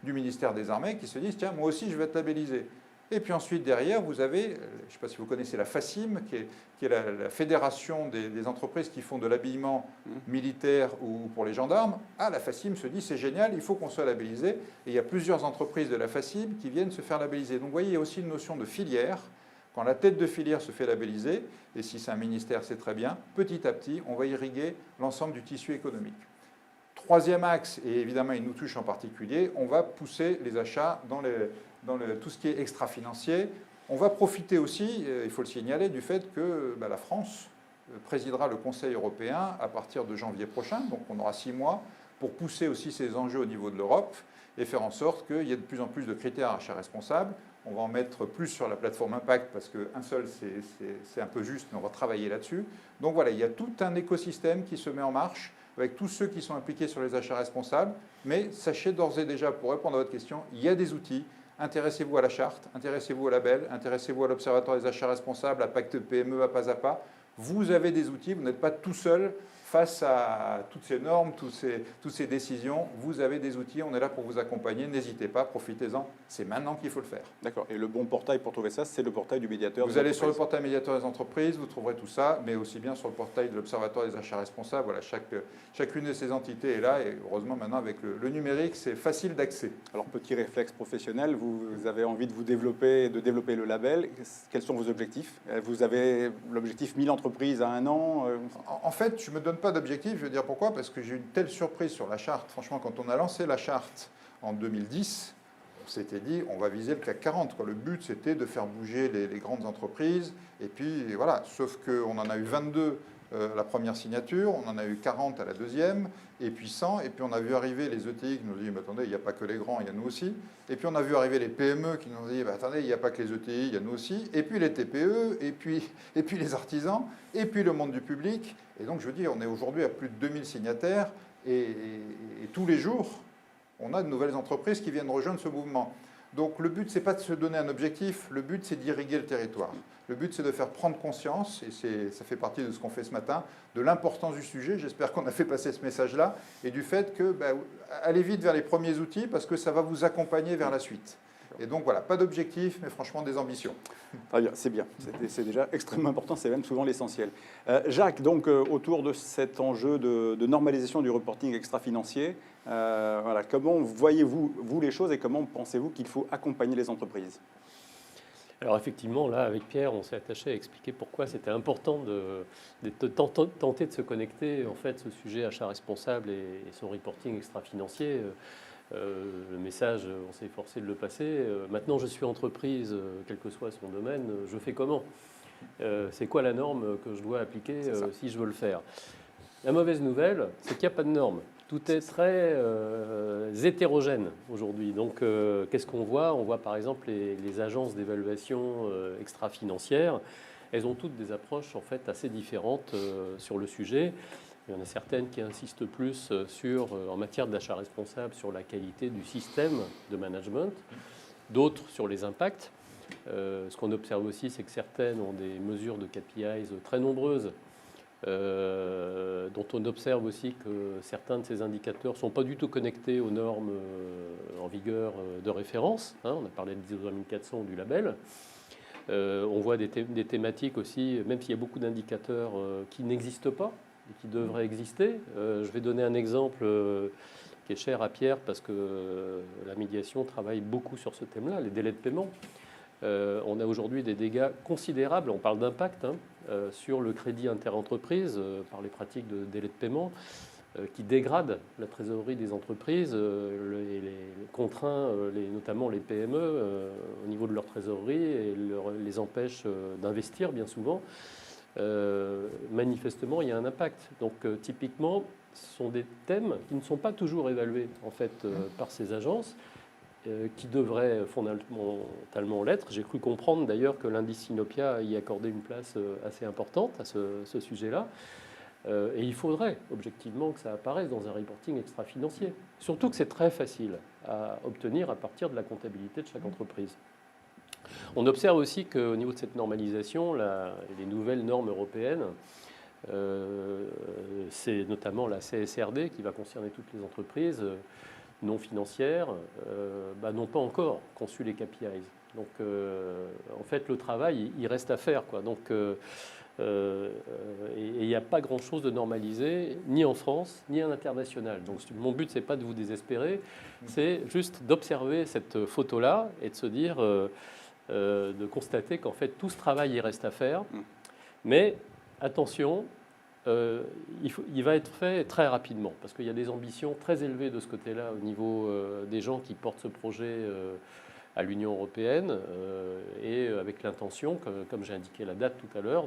du ministère des Armées qui se disent, tiens, moi aussi, je vais être labellisé. Et puis ensuite, derrière, vous avez, je ne sais pas si vous connaissez la FACIM, qui est la fédération des entreprises qui font de l'habillement militaire ou pour les gendarmes. Ah, la FACIM se dit, c'est génial, il faut qu'on soit labellisé. Et il y a plusieurs entreprises de la FACIM qui viennent se faire labelliser. Donc vous voyez, il y a aussi une notion de filière. Quand la tête de filière se fait labelliser, et si c'est un ministère, c'est très bien, petit à petit, on va irriguer l'ensemble du tissu économique. Troisième axe, et évidemment il nous touche en particulier, on va pousser les achats dans tout ce qui est extra-financier. On va profiter aussi, il faut le signaler, du fait que la France présidera le Conseil européen à partir de janvier prochain, donc on aura 6 mois pour pousser aussi ces enjeux au niveau de l'Europe et faire en sorte qu'il y ait de plus en plus de critères achats responsables. On va en mettre plus sur la plateforme Impact parce qu'un seul, c'est un peu juste, mais on va travailler là-dessus. Donc voilà, il y a tout un écosystème qui se met en marche avec tous ceux qui sont impliqués sur les achats responsables. Mais sachez d'ores et déjà, pour répondre à votre question, il y a des outils. Intéressez-vous à la charte, intéressez-vous au label, intéressez-vous à l'Observatoire des achats responsables, à Pacte PME, à Pas à Pas. Vous avez des outils, vous n'êtes pas tout seul face à toutes ces normes, toutes ces décisions, vous avez des outils, on est là pour vous accompagner, n'hésitez pas, profitez-en, c'est maintenant qu'il faut le faire. D'accord. Et le bon portail pour trouver ça, c'est le portail du médiateur. Vous allez sur le portail médiateur des entreprises, vous trouverez tout ça, mais aussi bien sur le portail de l'Observatoire des achats responsables. Voilà, chacune de ces entités est là, et heureusement maintenant avec le numérique, c'est facile d'accès. Alors, petit réflexe professionnel, vous avez envie de développer le label. Quels sont vos objectifs? Vous avez l'objectif 1000 entreprises à 1 an? En fait, je ne me donne pas d'objectif, je veux dire pourquoi, parce que j'ai eu une telle surprise sur la charte. Franchement, quand on a lancé la charte en 2010, on s'était dit, on va viser le CAC 40. Quoi. Le but, c'était de faire bouger les grandes entreprises. Et puis, voilà, sauf qu'on en a eu 22 la première signature, on en a eu 40 à la deuxième, et puis 100. Et puis, on a vu arriver les ETI qui nous ont dit, mais attendez, il n'y a pas que les grands, il y a nous aussi. Et puis, on a vu arriver les PME qui nous ont dit, bah, attendez, il n'y a pas que les ETI, il y a nous aussi. Et puis, les TPE, et puis les artisans, et puis le monde du public. Et donc, je veux dire, on est aujourd'hui à plus de 2000 signataires, et tous les jours, on a de nouvelles entreprises qui viennent rejoindre ce mouvement. Donc le but, ce n'est pas de se donner un objectif, le but, c'est d'irriguer le territoire. Le but, c'est de faire prendre conscience, et ça fait partie de ce qu'on fait ce matin, de l'importance du sujet. J'espère qu'on a fait passer ce message-là, et du fait que, allez vite vers les premiers outils, parce que ça va vous accompagner vers la suite. Et donc voilà, pas d'objectif, mais franchement des ambitions. Très bien, c'est bien. C'est déjà extrêmement important, c'est même souvent l'essentiel. Jacques, donc autour de cet enjeu de normalisation du reporting extra-financier, voilà, comment voyez-vous les choses et comment pensez-vous qu'il faut accompagner les entreprises? Alors effectivement, là, avec Pierre, on s'est attaché à expliquer pourquoi c'était important de tenter de se connecter, en fait, ce sujet achat responsable et son reporting extra-financier. Le message, on s'est efforcé de le passer. Maintenant, je suis entreprise, quel que soit son domaine, je fais comment? C'est quoi la norme que je dois appliquer si je veux le faire? La mauvaise nouvelle, c'est qu'il n'y a pas de norme. Tout est très hétérogène aujourd'hui. Donc, qu'est-ce qu'on voit? On voit par exemple les agences d'évaluation extra-financières. Elles ont toutes des approches en fait assez différentes sur le sujet. Il y en a certaines qui insistent plus en matière d'achat responsable, sur la qualité du système de management, d'autres sur les impacts. Ce qu'on observe aussi, c'est que certaines ont des mesures de KPIs très nombreuses, dont on observe aussi que certains de ces indicateurs ne sont pas du tout connectés aux normes en vigueur de référence. On a parlé de l'ISO 2400 du label. On voit des thématiques aussi, même s'il y a beaucoup d'indicateurs qui n'existent pas, et qui devrait exister. Je vais donner un exemple qui est cher à Pierre parce que la médiation travaille beaucoup sur ce thème-là, les délais de paiement. On a aujourd'hui des dégâts considérables, on parle d'impact, sur le crédit interentreprise par les pratiques de délais de paiement qui dégradent la trésorerie des entreprises et les contraint notamment les PME au niveau de leur trésorerie et les empêchent d'investir bien souvent. Manifestement, il y a un impact. Donc, typiquement, ce sont des thèmes qui ne sont pas toujours évalués en fait par ces agences, qui devraient fondamentalement l'être. J'ai cru comprendre d'ailleurs que l'indice Sinopia y accordait une place assez importante à ce sujet-là. Et il faudrait objectivement que ça apparaisse dans un reporting extra-financier. Surtout que c'est très facile à obtenir à partir de la comptabilité de chaque entreprise. On observe aussi qu'au niveau de cette normalisation, les nouvelles normes européennes, c'est notamment la CSRD qui va concerner toutes les entreprises non financières, n'ont pas encore conçu les KPIs. Donc, en fait, le travail, il reste à faire, quoi. Donc, et il n'y a pas grand-chose de normalisé, ni en France, ni à l'international. Donc, mon but, c'est pas de vous désespérer, c'est juste d'observer cette photo-là et de se dire... de constater qu'en fait tout ce travail il reste à faire, mais attention, il va être fait très rapidement parce qu'il y a des ambitions très élevées de ce côté-là au niveau des gens qui portent ce projet à l'Union européenne et avec l'intention, comme j'ai indiqué la date tout à l'heure,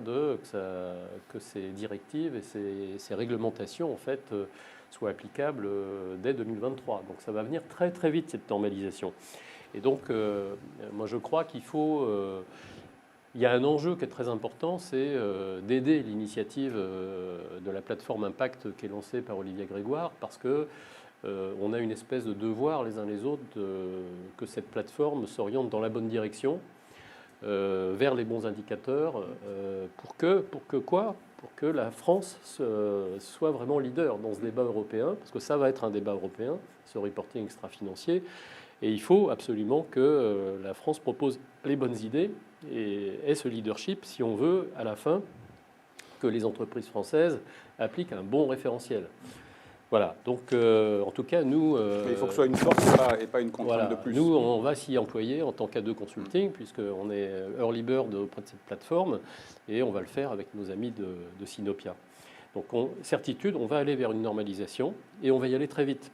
que ces directives et ces réglementations en fait soient applicables dès 2023. Donc ça va venir très très vite cette normalisation. Et donc, moi, je crois qu'il faut... il y a un enjeu qui est très important, c'est d'aider l'initiative de la plateforme Impact qui est lancée par Olivier Grégoire, parce que on a une espèce de devoir les uns les autres que cette plateforme s'oriente dans la bonne direction, vers les bons indicateurs, pour que quoi? pour que la France soit vraiment leader dans ce débat européen, parce que ça va être un débat européen, ce reporting extra-financier, et il faut absolument que la France propose les bonnes idées et ait ce leadership si on veut, à la fin, que les entreprises françaises appliquent un bon référentiel. Voilà, donc en tout cas, nous... il faut que ce soit une force et pas une contrainte voilà, de plus. nous, on va s'y employer en tant qu'A2 Consulting, puisqu'on est early bird auprès de cette plateforme, et on va le faire avec nos amis de Sinopia. Donc, certitude, on va aller vers une normalisation, et on va y aller très vite.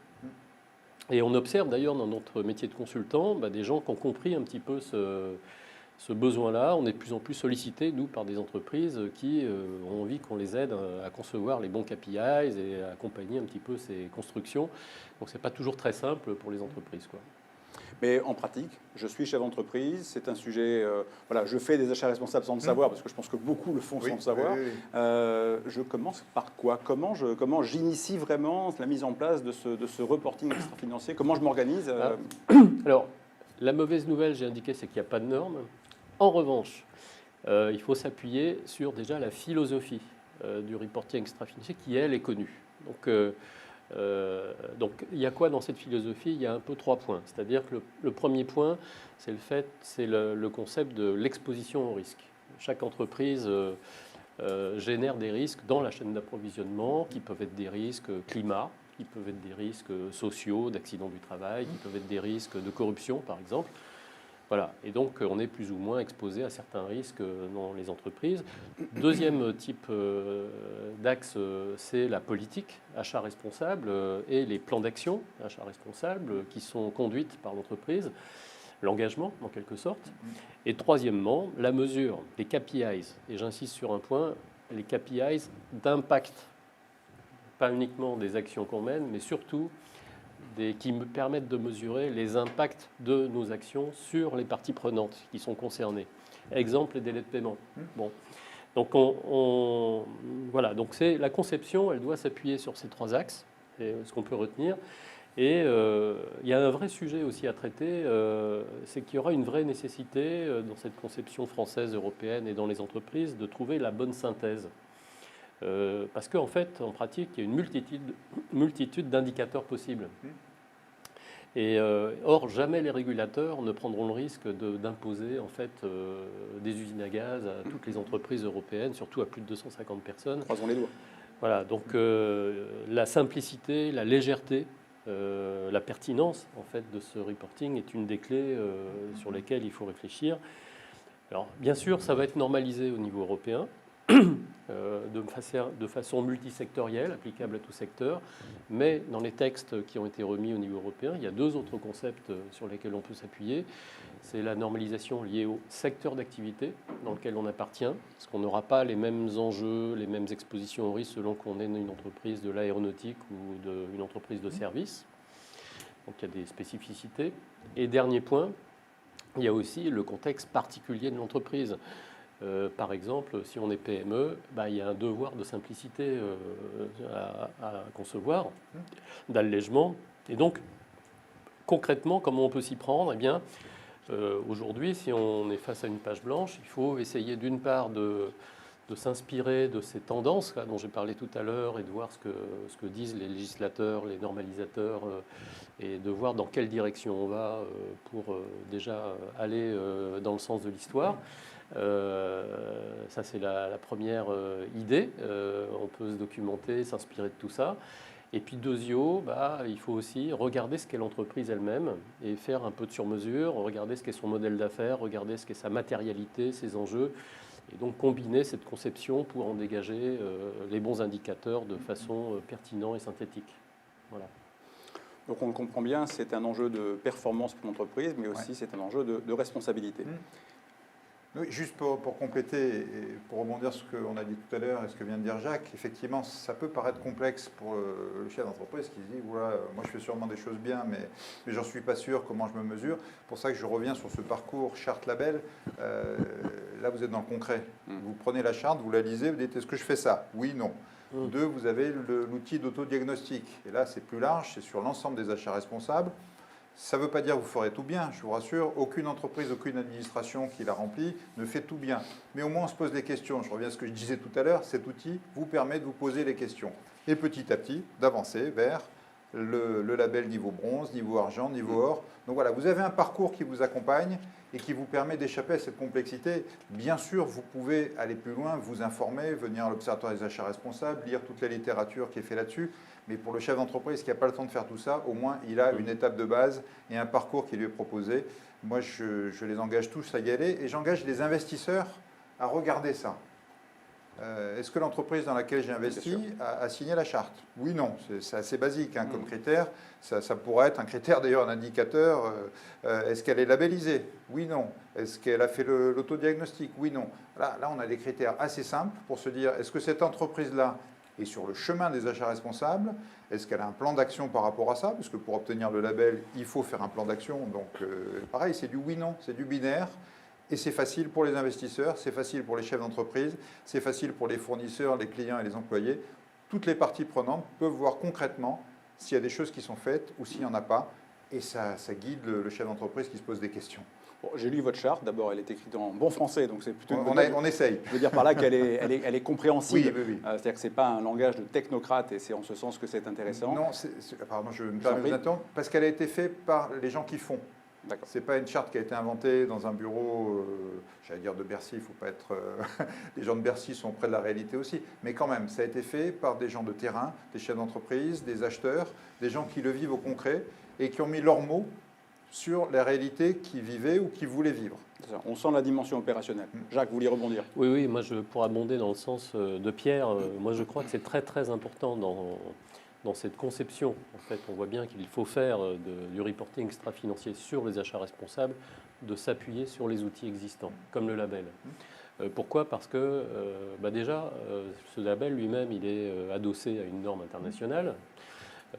Et on observe d'ailleurs dans notre métier de consultant des gens qui ont compris un petit peu ce besoin-là. On est de plus en plus sollicité, nous, par des entreprises qui ont envie qu'on les aide à concevoir les bons KPIs et à accompagner un petit peu ces constructions. Donc, ce n'est pas toujours très simple pour les entreprises, quoi. Mais en pratique, je suis chef d'entreprise, c'est un sujet... voilà, je fais des achats responsables sans le savoir, parce que je pense que beaucoup le font sans le savoir. Oui. Je commence par quoi? Comment j'initie vraiment la mise en place de ce reporting extra-financier? Comment je m'organise? Alors, la mauvaise nouvelle, j'ai indiqué, c'est qu'il n'y a pas de normes. En revanche, il faut s'appuyer sur déjà la philosophie du reporting extra-financier qui, elle, est connue. Donc, il y a quoi dans cette philosophie? Il y a un peu 3 points. C'est-à-dire que le premier point, c'est le concept de l'exposition au risque. Chaque entreprise génère des risques dans la chaîne d'approvisionnement, qui peuvent être des risques climat, qui peuvent être des risques sociaux, d'accidents du travail, qui peuvent être des risques de corruption, par exemple. Voilà, et donc on est plus ou moins exposé à certains risques dans les entreprises. Deuxième type d'axe, c'est la politique, achat responsable, et les plans d'action, achat responsable, qui sont conduites par l'entreprise, l'engagement en quelque sorte. Et troisièmement, la mesure, les KPIs, et j'insiste sur un point, les KPIs d'impact, pas uniquement des actions qu'on mène, mais surtout qui me permettent de mesurer les impacts de nos actions sur les parties prenantes qui sont concernées. Exemple, les délais de paiement. Bon. Donc, voilà. Donc, la conception, elle doit s'appuyer sur ces 3 axes, c'est ce qu'on peut retenir. Et il y a un vrai sujet aussi à traiter, c'est qu'il y aura une vraie nécessité dans cette conception française, européenne et dans les entreprises de trouver la bonne synthèse. Parce qu'en fait, en pratique, il y a une multitude d'indicateurs possibles. Et or, jamais les régulateurs ne prendront le risque d'imposer en fait des usines à gaz à toutes les entreprises européennes, surtout à plus de 250 personnes. Croisons les doigts. Voilà, donc la simplicité, la légèreté, la pertinence en fait de ce reporting est une des clés sur lesquelles il faut réfléchir. Alors, bien sûr, ça va être normalisé au niveau européen. De façon multisectorielle, applicable à tout secteur. Mais dans les textes qui ont été remis au niveau européen, il y a 2 autres concepts sur lesquels on peut s'appuyer. C'est la normalisation liée au secteur d'activité dans lequel on appartient, parce qu'on n'aura pas les mêmes enjeux, les mêmes expositions au risque selon qu'on est une entreprise de l'aéronautique ou une entreprise de service. Donc il y a des spécificités. Et dernier point, il y a aussi le contexte particulier de l'entreprise. Par exemple, si on est PME, il y a un devoir de simplicité à concevoir, d'allègement. Et donc, concrètement, comment on peut s'y prendre? Eh bien, aujourd'hui, si on est face à une page blanche, il faut essayer d'une part de s'inspirer de ces tendances là, dont j'ai parlé tout à l'heure et de voir ce que disent les législateurs, les normalisateurs et de voir dans quelle direction on va pour déjà aller dans le sens de l'histoire. Ça, c'est la première idée. On peut se documenter, s'inspirer de tout ça. Et puis, deuxièmement, il faut aussi regarder ce qu'est l'entreprise elle-même et faire un peu de sur-mesure, regarder ce qu'est son modèle d'affaires, regarder ce qu'est sa matérialité, ses enjeux, et donc combiner cette conception pour en dégager les bons indicateurs de façon pertinente et synthétique. Voilà. Donc on le comprend bien, c'est un enjeu de performance pour l'entreprise, mais aussi c'est un enjeu de responsabilité. Oui, juste pour compléter et pour rebondir sur ce qu'on a dit tout à l'heure et ce que vient de dire Jacques, effectivement, ça peut paraître complexe pour le chef d'entreprise qui se dit voilà, moi je fais sûrement des choses bien, mais j'en suis pas sûr, comment je me mesure. C'est pour ça que je reviens sur ce parcours charte label. Là, vous êtes dans le concret. Vous prenez la charte, vous la lisez, vous dites est-ce que je fais ça? Oui, non. 2, vous avez l'outil d'autodiagnostic. Et là, c'est plus large, c'est sur l'ensemble des achats responsables. Ça ne veut pas dire que vous ferez tout bien, je vous rassure. Aucune entreprise, aucune administration qui la remplit ne fait tout bien. Mais au moins, on se pose des questions. Je reviens à ce que je disais tout à l'heure. Cet outil vous permet de vous poser les questions. Et petit à petit, d'avancer vers le label niveau bronze, niveau argent, niveau or. Donc voilà, vous avez un parcours qui vous accompagne et qui vous permet d'échapper à cette complexité. Bien sûr, vous pouvez aller plus loin, vous informer, venir à l'Observatoire des achats responsables, lire toute la littérature qui est faite là-dessus. Mais pour le chef d'entreprise qui n'a pas le temps de faire tout ça, au moins il a une étape de base et un parcours qui lui est proposé. Moi, je les engage tous à y aller et j'engage les investisseurs à regarder ça. Est-ce que l'entreprise dans laquelle j'ai investi a signé la charte? Oui, non, c'est assez basique comme critère. Ça pourrait être un critère, d'ailleurs, un indicateur. Est-ce qu'elle est labellisée? Oui, non. Est-ce qu'elle a fait l'autodiagnostic? Oui, non. Là, on a des critères assez simples pour se dire, est-ce que cette entreprise-là est sur le chemin des achats responsables? Est-ce qu'elle a un plan d'action par rapport à ça? Parce que pour obtenir le label, il faut faire un plan d'action. Donc, pareil, c'est du oui-non, c'est du binaire. Et c'est facile pour les investisseurs, c'est facile pour les chefs d'entreprise, c'est facile pour les fournisseurs, les clients et les employés. Toutes les parties prenantes peuvent voir concrètement s'il y a des choses qui sont faites ou s'il n'y en a pas. Et ça guide le chef d'entreprise qui se pose des questions. Bon, j'ai lu votre charte. D'abord, elle est écrite en bon français, donc c'est plutôt une bonne on essaye. Je veux dire par là qu'elle est compréhensible. Oui. C'est-à-dire que ce n'est pas un langage de technocrate et c'est en ce sens que c'est intéressant. Non, pardon, je me permets de vous interrompre, parce qu'elle a été faite par les gens qui font. Ce n'est pas une charte qui a été inventée dans un bureau, j'allais dire de Bercy, il ne faut pas être... les gens de Bercy sont près de la réalité aussi, mais quand même, ça a été fait par des gens de terrain, des chefs d'entreprise, des acheteurs, des gens qui le vivent au concret et qui ont mis leurs mots sur la réalité qu'ils vivaient ou qu'ils voulaient vivre. On sent la dimension opérationnelle. Jacques, vous voulez rebondir? Oui, moi, pour abonder dans le sens de Pierre, moi, je crois que c'est très, très important dans cette conception. En fait, on voit bien qu'il faut faire du reporting extra-financier sur les achats responsables, de s'appuyer sur les outils existants, comme le label. Pourquoi? Parce que déjà, ce label lui-même, il est adossé à une norme internationale.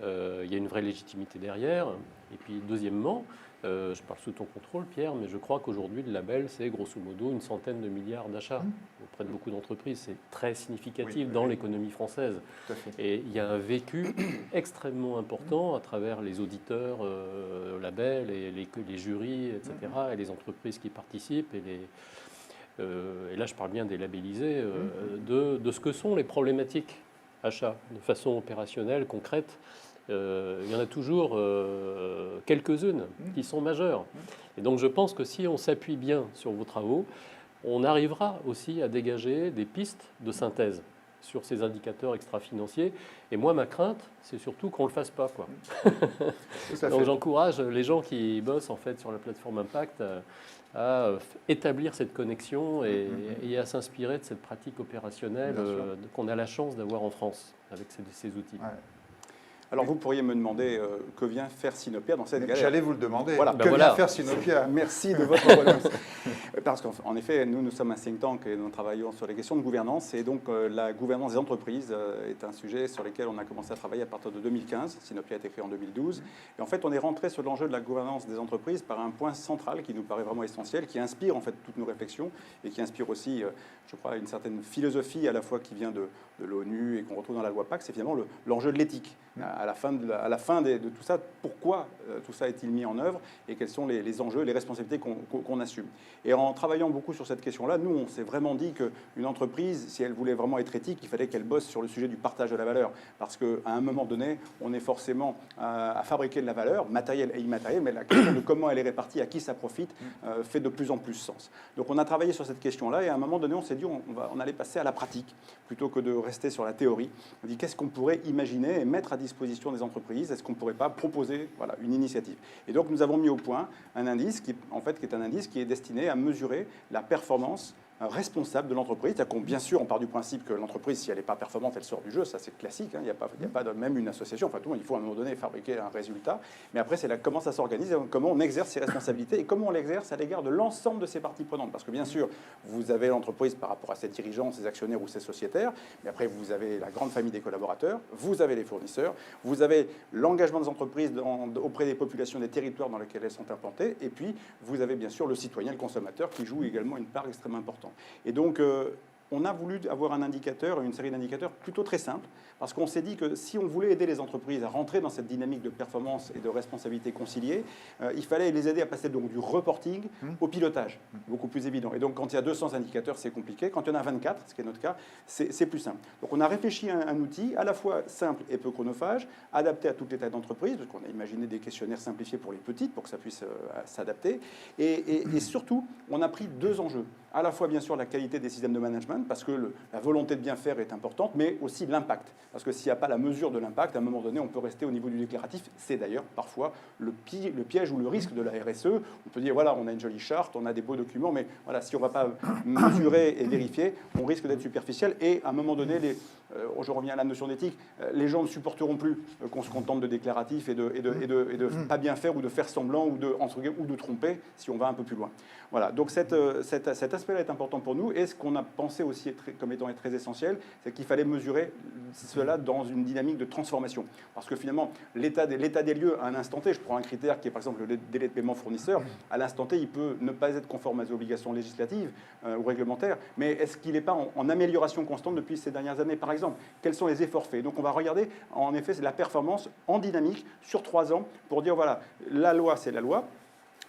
Il y a une vraie légitimité derrière. Et puis, deuxièmement, je parle sous ton contrôle, Pierre, mais je crois qu'aujourd'hui, le label, c'est grosso modo une centaine de milliards d'achats auprès de beaucoup d'entreprises. C'est très significatif dans l'économie française. Et il y a un vécu extrêmement important à travers les auditeurs, label, et les jurys, etc., et les entreprises qui participent, et là, je parle bien des labellisés, de ce que sont les problématiques achats, de façon opérationnelle, concrète. Il y en a toujours quelques-unes qui sont majeures. Et donc je pense que si on s'appuie bien sur vos travaux, on arrivera aussi à dégager des pistes de synthèse sur ces indicateurs extra-financiers. Et moi, ma crainte, c'est surtout qu'on ne le fasse pas, quoi. Donc j'encourage les gens qui bossent en fait sur la plateforme Impact à établir cette connexion et à s'inspirer de cette pratique opérationnelle qu'on a la chance d'avoir en France avec ces outils. Ouais. Alors vous pourriez me demander que vient faire Sinopia dans cette galère. J'allais vous le demander. Voilà. Que vient faire Sinopia? Merci de votre réponse. Parce qu'en effet, nous sommes un think tank et nous travaillons sur les questions de gouvernance. Et donc la gouvernance des entreprises est un sujet sur lequel on a commencé à travailler à partir de 2015. Sinopia a été créé en 2012. Et en fait, on est rentré sur l'enjeu de la gouvernance des entreprises par un point central qui nous paraît vraiment essentiel, qui inspire en fait toutes nos réflexions et qui inspire aussi, je crois, une certaine philosophie à la fois qui vient de l'ONU et qu'on retrouve dans la loi PAC. C'est finalement l'enjeu de l'éthique. À la fin de tout ça, pourquoi tout ça est-il mis en œuvre et quels sont les enjeux, les responsabilités qu'on assume. Et en travaillant beaucoup sur cette question-là, nous, on s'est vraiment dit qu'une entreprise, si elle voulait vraiment être éthique, il fallait qu'elle bosse sur le sujet du partage de la valeur. Parce qu'à un moment donné, on est forcément à fabriquer de la valeur, matérielle et immatérielle, mais la question de comment elle est répartie, à qui ça profite, fait de plus en plus sens. Donc on a travaillé sur cette question-là et à un moment donné, on s'est dit on allait passer à la pratique plutôt que de rester sur la théorie. On dit qu'est-ce qu'on pourrait imaginer et mettre à disposition des entreprises? Est-ce qu'on ne pourrait pas proposer une initiative? Et donc nous avons mis au point un indice qui est un indice qui est destiné à mesurer la performance responsable de l'entreprise. Bien sûr, on part du principe que l'entreprise, si elle n'est pas performante, elle sort du jeu. Ça, c'est classique. Il n'y a pas même une association. Enfin, tout le monde, il faut à un moment donné fabriquer un résultat. Mais après, c'est comment ça s'organise, comment on exerce ses responsabilités et comment on l'exerce à l'égard de l'ensemble de ses parties prenantes. Parce que bien sûr, vous avez l'entreprise par rapport à ses dirigeants, ses actionnaires ou ses sociétaires. Mais après, vous avez la grande famille des collaborateurs. Vous avez les fournisseurs. Vous avez l'engagement des entreprises auprès des populations des territoires dans lesquels elles sont implantées. Et puis, vous avez bien sûr le citoyen, le consommateur, qui joue également une part extrêmement importante. Et donc, on a voulu avoir un indicateur, une série d'indicateurs plutôt très simple, parce qu'on s'est dit que si on voulait aider les entreprises à rentrer dans cette dynamique de performance et de responsabilité conciliée, il fallait les aider à passer donc du reporting au pilotage, beaucoup plus évident. Et donc quand il y a 200 indicateurs, c'est compliqué. Quand il y en a 24, ce qui est notre cas, c'est plus simple. Donc on a réfléchi à un outil à la fois simple et peu chronophage, adapté à toutes les tailles d'entreprise, parce qu'on a imaginé des questionnaires simplifiés pour les petites, pour que ça puisse s'adapter. Et surtout, on a pris 2 enjeux. À la fois, bien sûr, la qualité des systèmes de management, parce que la volonté de bien faire est importante, mais aussi l'impact. Parce que s'il n'y a pas la mesure de l'impact, à un moment donné, on peut rester au niveau du déclaratif. C'est d'ailleurs parfois le piège ou le risque de la RSE. On peut dire, voilà, on a une jolie charte, on a des beaux documents, mais voilà, si on ne va pas mesurer et vérifier, on risque d'être superficiel. Et à un moment donné, je reviens à la notion d'éthique, les gens ne supporteront plus qu'on se contente de déclaratifs et de pas bien faire ou de faire semblant ou de tromper si on va un peu plus loin. Voilà, donc cet aspect-là est important pour nous. Et ce qu'on a pensé aussi comme étant très essentiel, c'est qu'il fallait mesurer cela dans une dynamique de transformation. Parce que finalement, l'état des lieux à un instant T, je prends un critère qui est par exemple le délai de paiement fournisseur, à l'instant T, il peut ne pas être conforme aux obligations législatives ou réglementaires, mais est-ce qu'il n'est pas en amélioration constante depuis ces dernières années, par exemple? Quels sont les efforts faits? Donc on va regarder, en effet, c'est la performance en dynamique sur 3 ans pour dire, voilà, la loi, c'est la loi.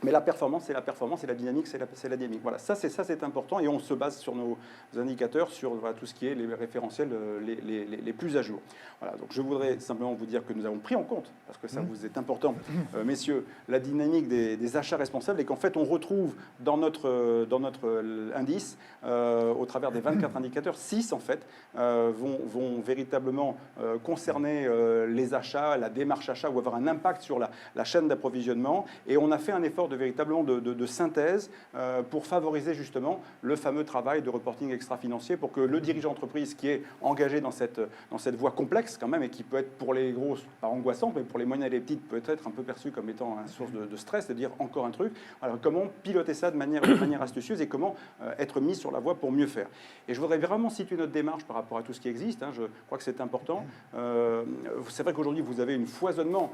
Mais la performance, c'est la performance, et la dynamique, c'est la dynamique. Voilà, ça c'est important, et on se base sur nos indicateurs, sur tout ce qui est les référentiels les plus à jour. Voilà, donc je voudrais simplement vous dire que nous avons pris en compte, parce que ça vous est important, messieurs, la dynamique des achats responsables, et qu'en fait on retrouve dans notre indice, au travers des 24 indicateurs, 6 en fait vont véritablement concerner les achats, la démarche achat, ou avoir un impact sur la chaîne d'approvisionnement, et on a fait un effort de synthèse pour favoriser justement le fameux travail de reporting extra-financier, pour que le dirigeant d'entreprise qui est engagé dans cette voie complexe quand même, et qui peut être pour les grosses, pas angoissante, mais pour les moyennes et les petites, peut être un peu perçu comme étant une source de stress, de dire encore un truc. Alors comment piloter ça de manière astucieuse, et comment être mis sur la voie pour mieux faire. Et je voudrais vraiment situer notre démarche par rapport à tout ce qui existe. Je crois que c'est important. C'est vrai qu'aujourd'hui, vous avez une foisonnement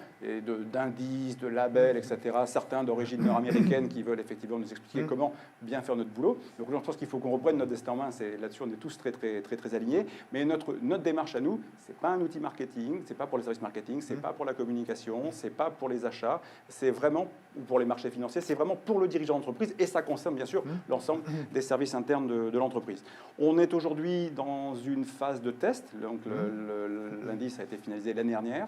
d'indices, de labels, etc. Certains d'origine nord-américaine qui veulent effectivement nous expliquer comment bien faire notre boulot. Donc je pense qu'il faut qu'on reprenne notre destin en main. Là-dessus, on est tous très alignés. Mais notre démarche à nous, c'est pas un outil marketing, c'est pas pour les services marketing, c'est pas pour la communication, c'est pas pour les achats, c'est vraiment pour les marchés financiers, c'est vraiment pour le dirigeant d'entreprise, et ça concerne bien sûr l'ensemble des services internes de l'entreprise. On est aujourd'hui dans une phase de test. Donc l'indice a été finalisé l'année dernière.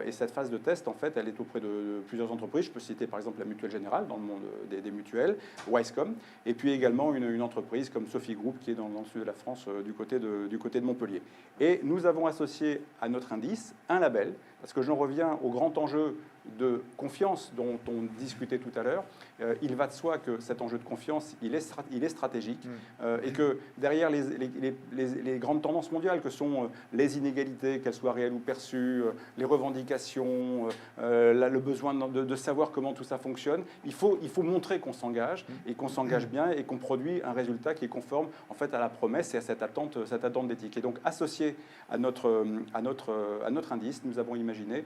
Et cette phase de test, en fait, elle est auprès de plusieurs entreprises. Je peux citer par exemple la Mutuelle Générale dans le monde des mutuelles, Wisecom, et puis également une entreprise comme Sophie Group qui est dans le sud de la France, du côté de Montpellier. Et nous avons associé à notre indice un label, parce que j'en reviens au grand enjeu de confiance dont on discutait tout à l'heure. Il va de soi que cet enjeu de confiance, il est stratégique, et que derrière les grandes tendances mondiales que sont les inégalités, qu'elles soient réelles ou perçues, les revendications, le besoin de savoir comment tout ça fonctionne, il faut montrer qu'on s'engage, et qu'on s'engage bien, et qu'on produit un résultat qui est conforme en fait à la promesse et à cette attente d'éthique. Et donc associé à notre indice, nous avons imaginé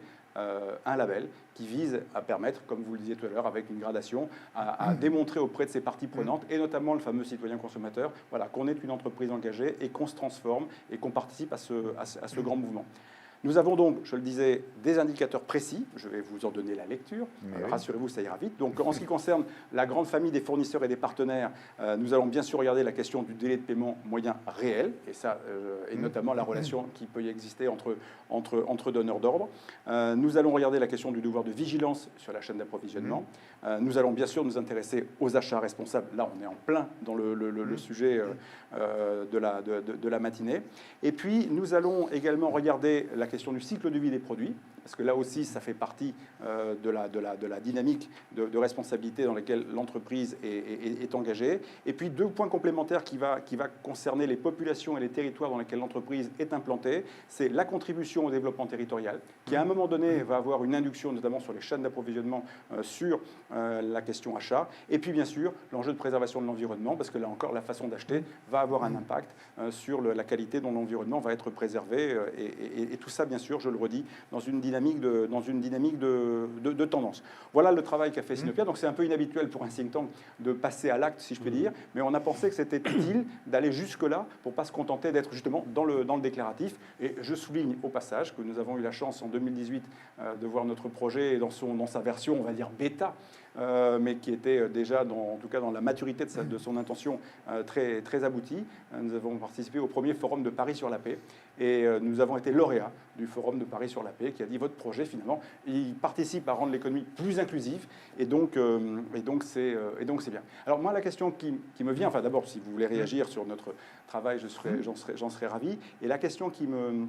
un label qui vise à permettre, comme vous le disiez tout à l'heure, avec une gradation, à démontrer auprès de ces parties prenantes, et notamment le fameux citoyen consommateur, voilà, qu'on est une entreprise engagée et qu'on se transforme et qu'on participe à ce grand mouvement. Nous avons donc, je le disais, des indicateurs précis. Je vais vous en donner la lecture. Rassurez-vous, ça ira vite. Donc, en ce qui concerne la grande famille des fournisseurs et des partenaires, nous allons bien sûr regarder la question du délai de paiement moyen réel, et ça, et notamment la relation qui peut y exister entre donneurs d'ordre. Nous allons regarder la question du devoir de vigilance sur la chaîne d'approvisionnement. Nous allons bien sûr nous intéresser aux achats responsables. Là, on est en plein dans le sujet de la matinée. Et puis, nous allons également regarder la question du cycle de vie des produits, parce que là aussi, ça fait partie de la dynamique de responsabilité dans laquelle l'entreprise est engagée. Et puis, 2 points complémentaires qui va concerner les populations et les territoires dans lesquels l'entreprise est implantée. C'est la contribution au développement territorial, qui à un moment donné va avoir une induction, notamment sur les chaînes d'approvisionnement, sur la question achat. Et puis, bien sûr, l'enjeu de préservation de l'environnement, parce que là encore, la façon d'acheter va avoir un impact sur la qualité dont l'environnement va être préservé. Et tout ça, bien sûr, je le redis, dans une dynamique dynamique de tendance. Voilà le travail qu'a fait Sinopia. Donc c'est un peu inhabituel pour un think tank de passer à l'acte, si je peux dire, mais on a pensé que c'était utile d'aller jusque-là pour ne pas se contenter d'être justement dans le déclaratif. Et je souligne au passage que nous avons eu la chance en 2018 de voir notre projet dans sa version, on va dire, bêta, mais qui était déjà, en tout cas dans la maturité de son intention, très, très aboutie. Nous avons participé au premier forum de Paris sur la paix et nous avons été lauréats du forum de Paris sur la paix qui a dit votre projet, finalement, il participe à rendre l'économie plus inclusive et donc c'est bien. Alors moi, la question qui me vient, enfin d'abord, si vous voulez réagir sur notre travail, j'en serais ravi. Et la question qui me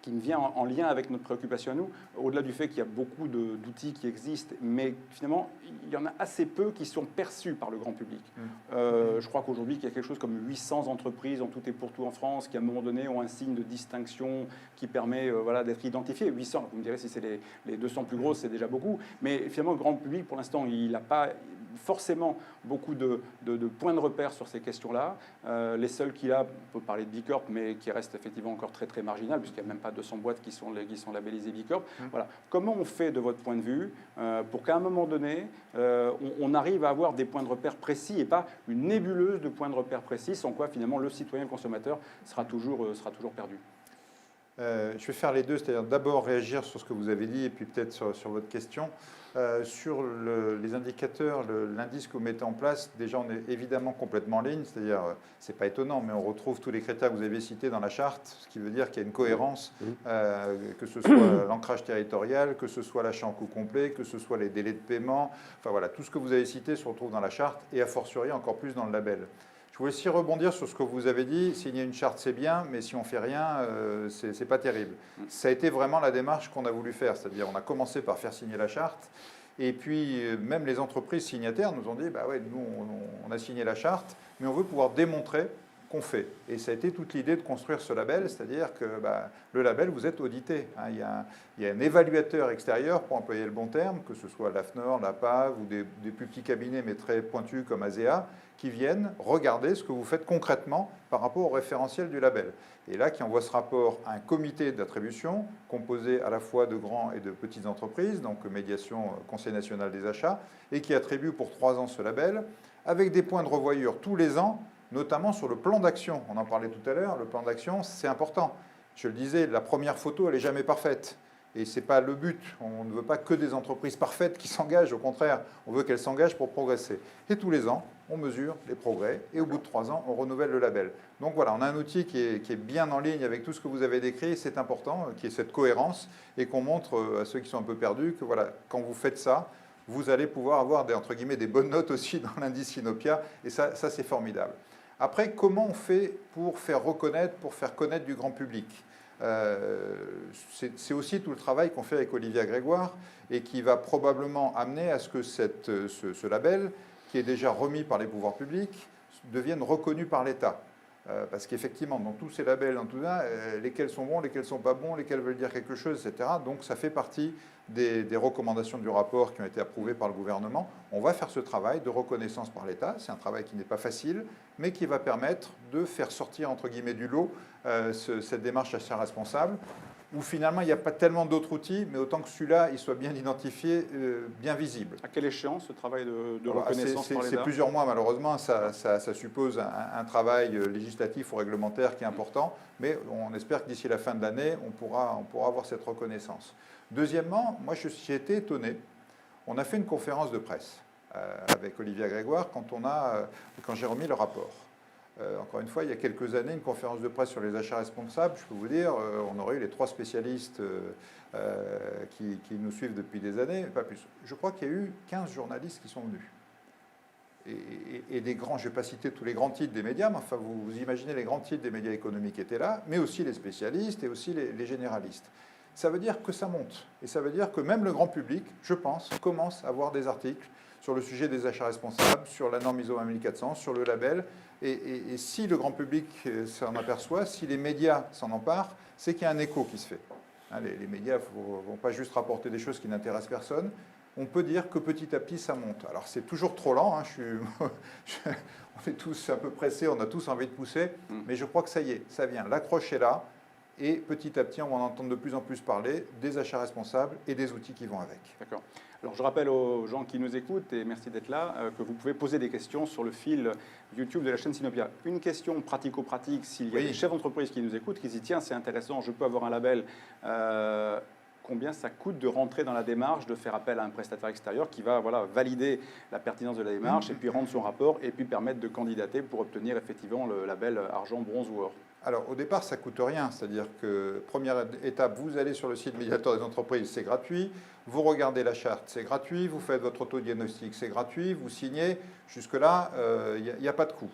vient en lien avec notre préoccupation à nous, au-delà du fait qu'il y a beaucoup d'outils qui existent, mais finalement, il y en a assez peu qui sont perçus par le grand public. Je crois qu'aujourd'hui, il y a quelque chose comme 800 entreprises en tout et pour tout en France qui, à un moment donné, ont un signe de distinction qui permet d'être identifié. 800, vous me direz si c'est les 200 plus grosses, c'est déjà beaucoup. Mais finalement, le grand public, pour l'instant, il n'a pas forcément beaucoup de points de repère sur ces questions-là. Les seuls qu'il a, on peut parler de B Corp, mais qui reste effectivement encore très très marginal, puisqu'il n'y a même pas 200 boîtes qui sont labellisées B Corp. Voilà. Comment on fait, de votre point de vue, pour qu'à un moment donné, on arrive à avoir des points de repère précis et pas une nébuleuse de points de repère précis, sans quoi finalement le citoyen, le consommateur sera toujours perdu? Je vais faire les deux, c'est-à-dire d'abord réagir sur ce que vous avez dit et puis peut-être sur votre question. Sur les indicateurs, l'indice que vous mettez en place, déjà on est évidemment complètement en ligne, c'est-à-dire, c'est pas étonnant, mais on retrouve tous les critères que vous avez cités dans la charte, ce qui veut dire qu'il y a une cohérence, que ce soit l'ancrage territorial, que ce soit l'achat en coût complet, que ce soit les délais de paiement, enfin voilà, tout ce que vous avez cité se retrouve dans la charte et a fortiori encore plus dans le label. Je voulais aussi rebondir sur ce que vous avez dit. Signer une charte, c'est bien, mais si on ne fait rien, c'est pas terrible. Ça a été vraiment la démarche qu'on a voulu faire. C'est-à-dire, on a commencé par faire signer la charte. Et puis, même les entreprises signataires nous ont dit, bah ouais, nous, on a signé la charte, mais on veut pouvoir démontrer qu'on fait. Et ça a été toute l'idée de construire ce label, c'est-à-dire que le label, vous êtes audité. Il y a un évaluateur extérieur, pour employer le bon terme, que ce soit l'AFNOR, l'APAV ou des plus petits cabinets, mais très pointus comme ASEA, qui viennent regarder ce que vous faites concrètement par rapport au référentiel du label. Et là, qui envoie ce rapport à un comité d'attribution composé à la fois de grands et de petites entreprises, donc médiation Conseil national des achats, et qui attribue pour 3 ans ce label, avec des points de revoyure tous les ans, notamment sur le plan d'action. On en parlait tout à l'heure, le plan d'action, c'est important. Je le disais, la première photo, elle n'est jamais parfaite. Et ce n'est pas le but. On ne veut pas que des entreprises parfaites qui s'engagent. Au contraire, on veut qu'elles s'engagent pour progresser. Et tous les ans, on mesure les progrès. Et au bout de 3 ans, on renouvelle le label. Donc voilà, on a un outil qui est bien en ligne avec tout ce que vous avez décrit. C'est important, qui est cette cohérence. Et qu'on montre à ceux qui sont un peu perdus que voilà, quand vous faites ça, vous allez pouvoir avoir entre guillemets, des bonnes notes aussi dans l'indice Sinopia. Et ça c'est formidable. Après, comment on fait pour faire reconnaître, pour faire connaître du grand public ? C'est aussi tout le travail qu'on fait avec Olivia Grégoire et qui va probablement amener à ce que ce label, qui est déjà remis par les pouvoirs publics, devienne reconnu par l'État. Parce qu'effectivement, dans tous ces labels, dans tout ça, lesquels sont bons, lesquels ne sont pas bons, lesquels veulent dire quelque chose, etc. Donc ça fait partie des recommandations du rapport qui ont été approuvées par le gouvernement. On va faire ce travail de reconnaissance par l'État. C'est un travail qui n'est pas facile, mais qui va permettre de faire sortir, entre guillemets, du lot cette démarche assez responsable, où finalement, il n'y a pas tellement d'autres outils, mais autant que celui-là, il soit bien identifié, bien visible. À quelle échéance ce travail de reconnaissance par l'État ? C'est plusieurs mois, malheureusement. Ça suppose un travail législatif ou réglementaire qui est important, mais on espère que d'ici la fin de l'année, on pourra avoir cette reconnaissance. Deuxièmement, moi, j'ai été étonné. On a fait une conférence de presse avec Olivia Grégoire quand j'ai remis le rapport. Encore une fois, il y a quelques années, une conférence de presse sur les achats responsables, je peux vous dire, on aurait eu les 3 spécialistes qui nous suivent depuis des années, pas plus. Je crois qu'il y a eu 15 journalistes qui sont venus. Et des grands, je ne vais pas citer tous les grands titres des médias, mais enfin, vous imaginez les grands titres des médias économiques étaient là, mais aussi les spécialistes et aussi les généralistes. Ça veut dire que ça monte. Et ça veut dire que même le grand public, je pense, commence à voir des articles sur le sujet des achats responsables, sur la norme ISO 21400, sur le label. Et si le grand public s'en aperçoit, si les médias s'en emparent, c'est qu'il y a un écho qui se fait. Les médias ne vont pas juste rapporter des choses qui n'intéressent personne. On peut dire que petit à petit, ça monte. Alors, c'est toujours trop lent. On est tous un peu pressés, on a tous envie de pousser. Mais je crois que ça y est, ça vient. L'accroche est là. Et petit à petit, on va en entendre de plus en plus parler des achats responsables et des outils qui vont avec. D'accord. Alors je rappelle aux gens qui nous écoutent, et merci d'être là, que vous pouvez poser des questions sur le fil YouTube de la chaîne Sinopia. Une question pratico-pratique, s'il y a des chefs d'entreprise qui nous écoutent, qui se disent tiens, c'est intéressant, je peux avoir un label. Combien ça coûte de rentrer dans la démarche, de faire appel à un prestataire extérieur qui va valider la pertinence de la démarche et puis rendre son rapport et puis permettre de candidater pour obtenir effectivement le label argent, bronze ou or? Alors au départ, ça ne coûte rien, c'est-à-dire que première étape, vous allez sur le site médiateur des entreprises, c'est gratuit, vous regardez la charte, c'est gratuit, vous faites votre autodiagnostic, c'est gratuit, vous signez, jusque-là, il n'y a pas de coût.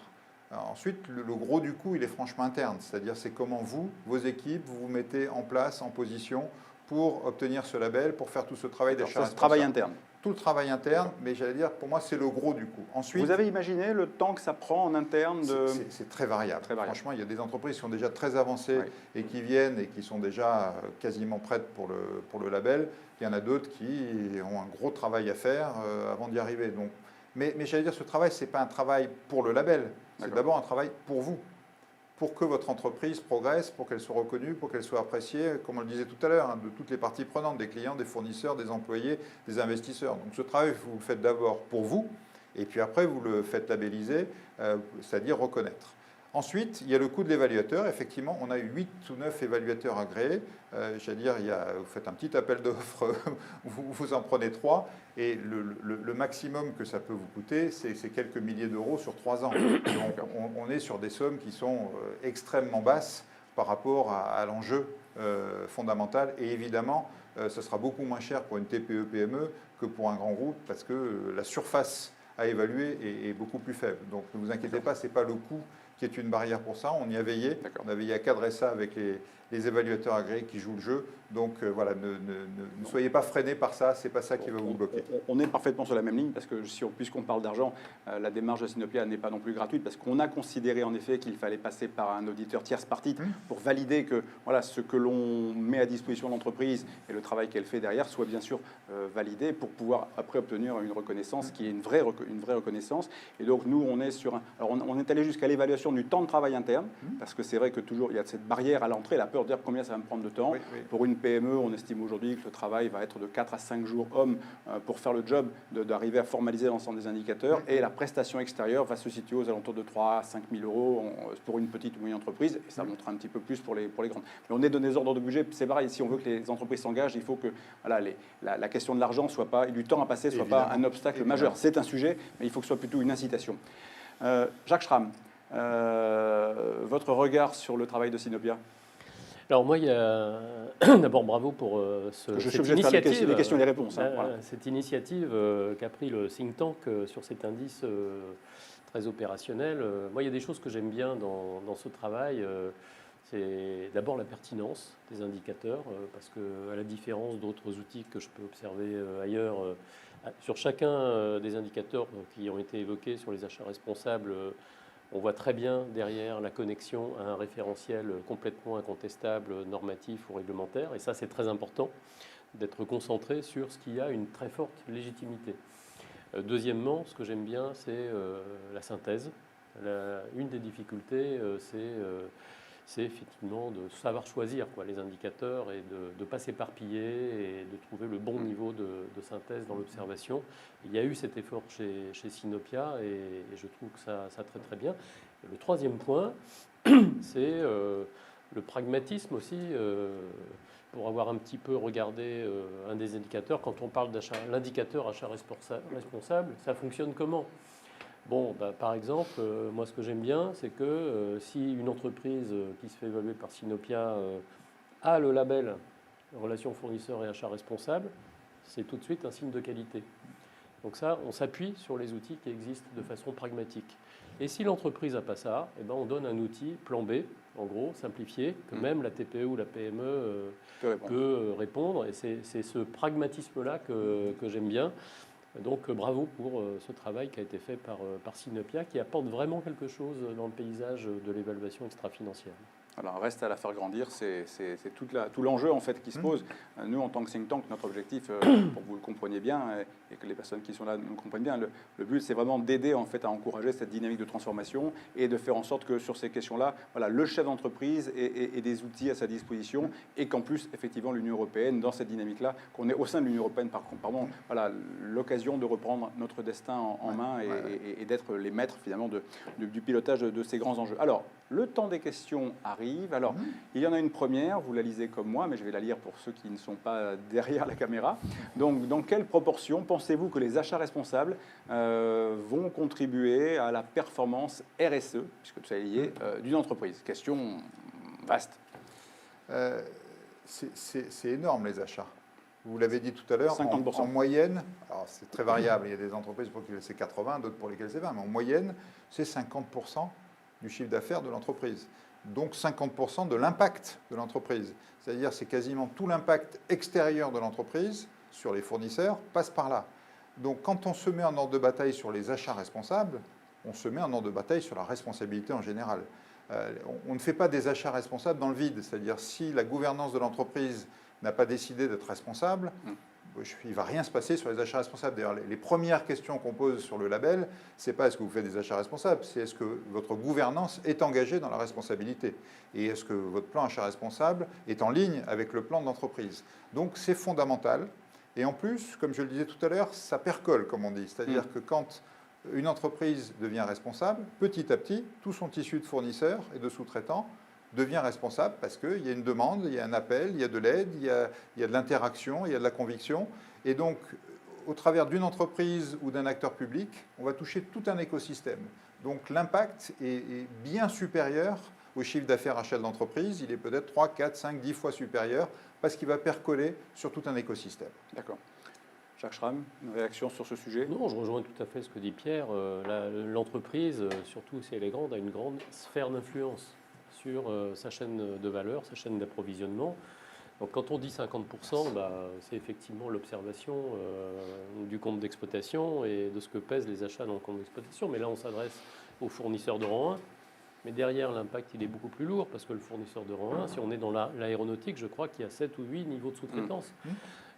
Alors, ensuite, le gros du coût, il est franchement interne, c'est-à-dire c'est comment vous, vos équipes, vous vous mettez en place, en position pour obtenir ce label, pour faire tout ce travail d'achat responsable. Travail interne. Tout le travail interne, mais j'allais dire, pour moi, c'est le gros du coup. Ensuite, vous avez imaginé le temps que ça prend en interne C'est très variable. Franchement, il y a des entreprises qui sont déjà très avancées oui. et qui viennent et qui sont déjà quasiment prêtes pour le label. Il y en a d'autres qui ont un gros travail à faire avant d'y arriver. Donc, mais j'allais dire, ce travail, ce n'est pas un travail pour le label. C'est d'abord un travail pour vous, pour que votre entreprise progresse, pour qu'elle soit reconnue, pour qu'elle soit appréciée, comme on le disait tout à l'heure, de toutes les parties prenantes, des clients, des fournisseurs, des employés, des investisseurs. Donc ce travail, vous le faites d'abord pour vous, et puis après, vous le faites labelliser, c'est-à-dire reconnaître. Ensuite, il y a le coût de l'évaluateur. Effectivement, on a eu 8 ou 9 évaluateurs agréés. J'allais dire, vous faites un petit appel d'offres, vous en prenez 3. Et le maximum que ça peut vous coûter, c'est quelques milliers d'euros sur 3 ans. Donc, on est sur des sommes qui sont extrêmement basses par rapport à l'enjeu fondamental. Et évidemment, ce sera beaucoup moins cher pour une TPE-PME que pour un grand groupe parce que la surface à évaluer est beaucoup plus faible. Donc, ne vous inquiétez pas, ce n'est pas le coût qui est une barrière pour ça. On y a veillé. On a veillé à cadrer ça avec les évaluateurs agréés qui jouent le jeu. Donc voilà, ne soyez pas freinés par ça. Ce n'est pas ça qui va vous bloquer. On est parfaitement sur la même ligne parce que puisqu'on parle d'argent, la démarche de Sinopia n'est pas non plus gratuite parce qu'on a considéré en effet qu'il fallait passer par un auditeur tierce partie pour valider que ce que l'on met à disposition de l'entreprise et le travail qu'elle fait derrière soit bien sûr validé pour pouvoir après obtenir une reconnaissance qui est une vraie reconnaissance. Et donc nous, on est sur alors on est allé jusqu'à l'évaluation du temps de travail interne parce que c'est vrai que toujours il y a cette barrière à l'entrée, la peur de dire combien ça va me prendre de temps. Pour une PME, on estime aujourd'hui que le travail va être de 4 à 5 jours hommes pour faire le job d'arriver à formaliser l'ensemble des indicateurs et la prestation extérieure va se situer aux alentours de 3 à 5 000 euros pour une petite ou moyenne entreprise et ça montera un petit peu plus pour les grandes. Mais on est dans des ordres de budget, c'est pareil, si on veut que les entreprises s'engagent, il faut que la question de l'argent soit pas, et du temps à passer soit pas un obstacle majeur. C'est un sujet, mais il faut que ce soit plutôt une incitation. Jacques Schramm, votre regard sur le travail de Sinopia? Alors moi, il y a d'abord bravo pour cette initiative. Les questions et les réponses. Cette initiative qu'a pris le think tank sur cet indice très opérationnel. Moi, il y a des choses que j'aime bien dans ce travail. C'est d'abord la pertinence des indicateurs, parce qu'à la différence d'autres outils que je peux observer ailleurs, sur chacun des indicateurs qui ont été évoqués sur les achats responsables, on voit très bien derrière la connexion à un référentiel complètement incontestable, normatif ou réglementaire. Et ça, c'est très important d'être concentré sur ce qui a une très forte légitimité. Deuxièmement, ce que j'aime bien, c'est la synthèse. Une des difficultés, c'est effectivement de savoir choisir les indicateurs et de ne pas s'éparpiller et de trouver le bon niveau de synthèse dans l'observation. Il y a eu cet effort chez Sinopia et je trouve que ça très très bien. Et le troisième point, c'est le pragmatisme aussi. Pour avoir un petit peu regardé un des indicateurs, quand on parle l'indicateur achat responsable, ça fonctionne comment ? Bon, par exemple, moi ce que j'aime bien, c'est que si une entreprise qui se fait évaluer par Sinopia a le label relation fournisseur et achat responsable, c'est tout de suite un signe de qualité. Donc ça, on s'appuie sur les outils qui existent de façon pragmatique. Et si l'entreprise n'a pas ça, eh ben on donne un outil plan B, en gros, simplifié, que même la TPE ou la PME peut répondre. Et c'est ce pragmatisme-là que j'aime bien. Donc bravo pour ce travail qui a été fait par Sinopia, qui apporte vraiment quelque chose dans le paysage de l'évaluation extra-financière. Alors, reste à la faire grandir, c'est tout l'enjeu en fait qui se pose. Nous, en tant que think tank, notre objectif, pour que vous le compreniez bien et que les personnes qui sont là nous comprennent bien, le but c'est vraiment d'aider en fait à encourager cette dynamique de transformation et de faire en sorte que sur ces questions-là, voilà, le chef d'entreprise ait des outils à sa disposition et qu'en plus, effectivement, l'Union européenne, dans cette dynamique-là, qu'on ait au sein de l'Union européenne, pardon, voilà, l'occasion de reprendre notre destin en main et d'être les maîtres finalement du pilotage de ces grands enjeux. Alors, le temps des questions arrive. Alors, il y en a une première, vous la lisez comme moi, mais je vais la lire pour ceux qui ne sont pas derrière la caméra. Donc, dans quelle proportion pensez-vous que les achats responsables vont contribuer à la performance RSE, puisque tout ça est lié, d'une entreprise? Question vaste. C'est énorme, les achats. Vous l'avez dit tout à l'heure, 50%. en moyenne, alors c'est très variable, il y a des entreprises pour lesquelles c'est 80, d'autres pour lesquelles c'est 20, mais en moyenne, c'est 50% du chiffre d'affaires de l'entreprise. Donc 50% de l'impact de l'entreprise. C'est-à-dire c'est quasiment tout l'impact extérieur de l'entreprise sur les fournisseurs passe par là. Donc quand on se met en ordre de bataille sur les achats responsables, on se met en ordre de bataille sur la responsabilité en général. On ne fait pas des achats responsables dans le vide. C'est-à-dire si la gouvernance de l'entreprise n'a pas décidé d'être responsable, il ne va rien se passer sur les achats responsables. D'ailleurs, les premières questions qu'on pose sur le label, ce n'est pas est-ce que vous faites des achats responsables, c'est est-ce que votre gouvernance est engagée dans la responsabilité et est-ce que votre plan achat responsable est en ligne avec le plan d'entreprise. Donc c'est fondamental. Et en plus, comme je le disais tout à l'heure, ça percole, comme on dit. C'est-à-dire que quand une entreprise devient responsable, petit à petit, tout son tissu de fournisseurs et de sous-traitants devient responsable parce qu'il y a une demande, il y a un appel, il y a de l'aide, il y a de l'interaction, il y a de la conviction. Et donc, au travers d'une entreprise ou d'un acteur public, on va toucher tout un écosystème. Donc l'impact est bien supérieur au chiffre d'affaires à échelle d'entreprise. Il est peut-être 3, 4, 5, 10 fois supérieur parce qu'il va percoler sur tout un écosystème. D'accord. Jacques Schramm, une réaction sur ce sujet? Non, je rejoins tout à fait ce que dit Pierre. L'entreprise, surtout si elle est grande, a une grande sphère d'influence sur sa chaîne de valeur, sa chaîne d'approvisionnement. Donc quand on dit 50%, c'est effectivement l'observation du compte d'exploitation et de ce que pèsent les achats dans le compte d'exploitation. Mais là, on s'adresse aux fournisseurs de rang 1. Mais derrière, l'impact, il est beaucoup plus lourd parce que le fournisseur de rang 1, si on est dans l'aéronautique, je crois qu'il y a 7 ou 8 niveaux de sous-traitance.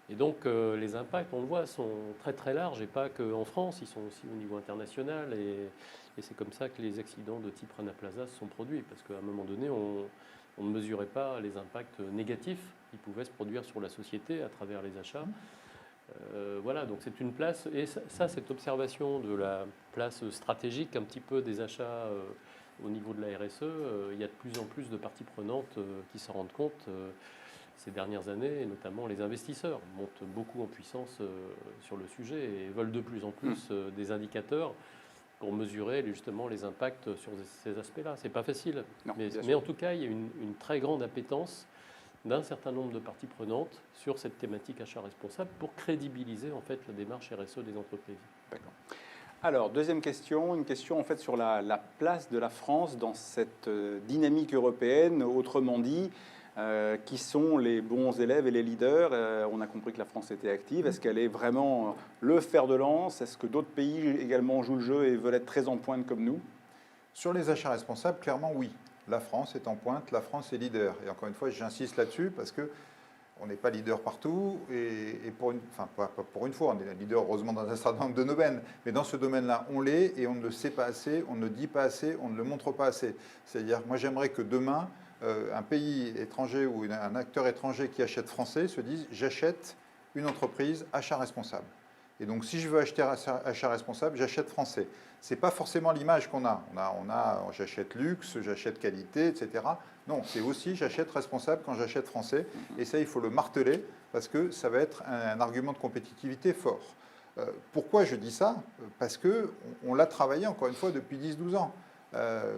Et donc, les impacts, on le voit, sont très très larges et pas qu'en France, ils sont aussi au niveau international. Et c'est comme ça que les accidents de type Rana Plaza se sont produits parce qu'à un moment donné, on ne mesurait pas les impacts négatifs qui pouvaient se produire sur la société à travers les achats. Voilà, donc c'est une place, et ça, cette observation de la place stratégique un petit peu des achats au niveau de la RSE, il y a de plus en plus de parties prenantes qui s'en rendent compte ces dernières années, et notamment les investisseurs montent beaucoup en puissance sur le sujet et veulent de plus en plus des indicateurs pour mesurer justement les impacts sur ces aspects-là. C'est pas facile, Non, mais en tout cas, il y a une très grande appétence d'un certain nombre de parties prenantes sur cette thématique achat responsable pour crédibiliser en fait la démarche RSE des entreprises. D'accord. Alors, deuxième question, une question en fait sur la place de la France dans cette dynamique européenne, autrement dit, qui sont les bons élèves et les leaders. On a compris que la France était active. Est-ce qu'elle est vraiment le fer de lance? Est-ce que d'autres pays également jouent le jeu et veulent être très en pointe comme nous? Sur les achats responsables, clairement oui. La France est en pointe, la France est leader. Et encore une fois, j'insiste là-dessus parce que on n'est pas leader partout, et pour pas pour une fois, on est leader heureusement dans un certain nombre de domaines, mais dans ce domaine-là, on l'est, et on ne le sait pas assez, on ne le dit pas assez, on ne le montre pas assez. C'est-à-dire, moi j'aimerais que demain, un pays étranger ou un acteur étranger qui achète français se dise « j'achète une entreprise achat responsable ». Et donc, si je veux acheter achat responsable, j'achète français. Ce n'est pas forcément l'image qu'on a. J'achète luxe, j'achète qualité, etc. Non, c'est aussi j'achète responsable quand j'achète français. Et ça, il faut le marteler parce que ça va être un argument de compétitivité fort. Pourquoi je dis ça? Parce qu'on l'a travaillé, encore une fois, depuis 10-12 ans.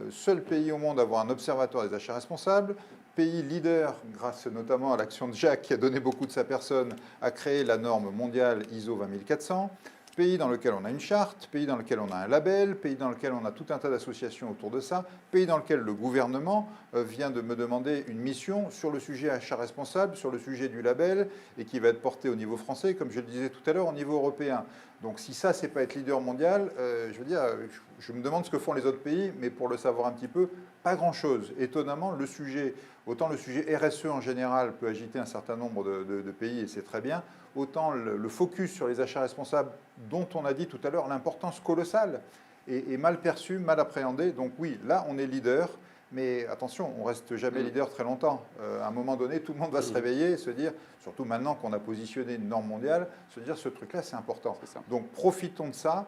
Seul pays au monde à avoir un observatoire des achats responsables, pays leader, grâce notamment à l'action de Jacques, qui a donné beaucoup de sa personne, à créer la norme mondiale ISO 20400, pays dans lequel on a une charte, pays dans lequel on a un label, pays dans lequel on a tout un tas d'associations autour de ça, pays dans lequel le gouvernement vient de me demander une mission sur le sujet achat responsable, sur le sujet du label, et qui va être porté au niveau français, comme je le disais tout à l'heure, au niveau européen. Donc si ça, c'est pas être leader mondial, je veux dire, je me demande ce que font les autres pays, mais pour le savoir un petit peu, pas grand-chose. Étonnamment, autant le sujet RSE en général peut agiter un certain nombre de pays, et c'est très bien, autant le focus sur les achats responsables, dont on a dit tout à l'heure l'importance colossale, est mal perçu, mal appréhendé. Donc oui, là, on est leader. Mais attention, on ne reste jamais leader très longtemps. À un moment donné, tout le monde va se réveiller et se dire, surtout maintenant qu'on a positionné une norme mondiale, se dire ce truc-là, c'est important. Donc profitons de ça.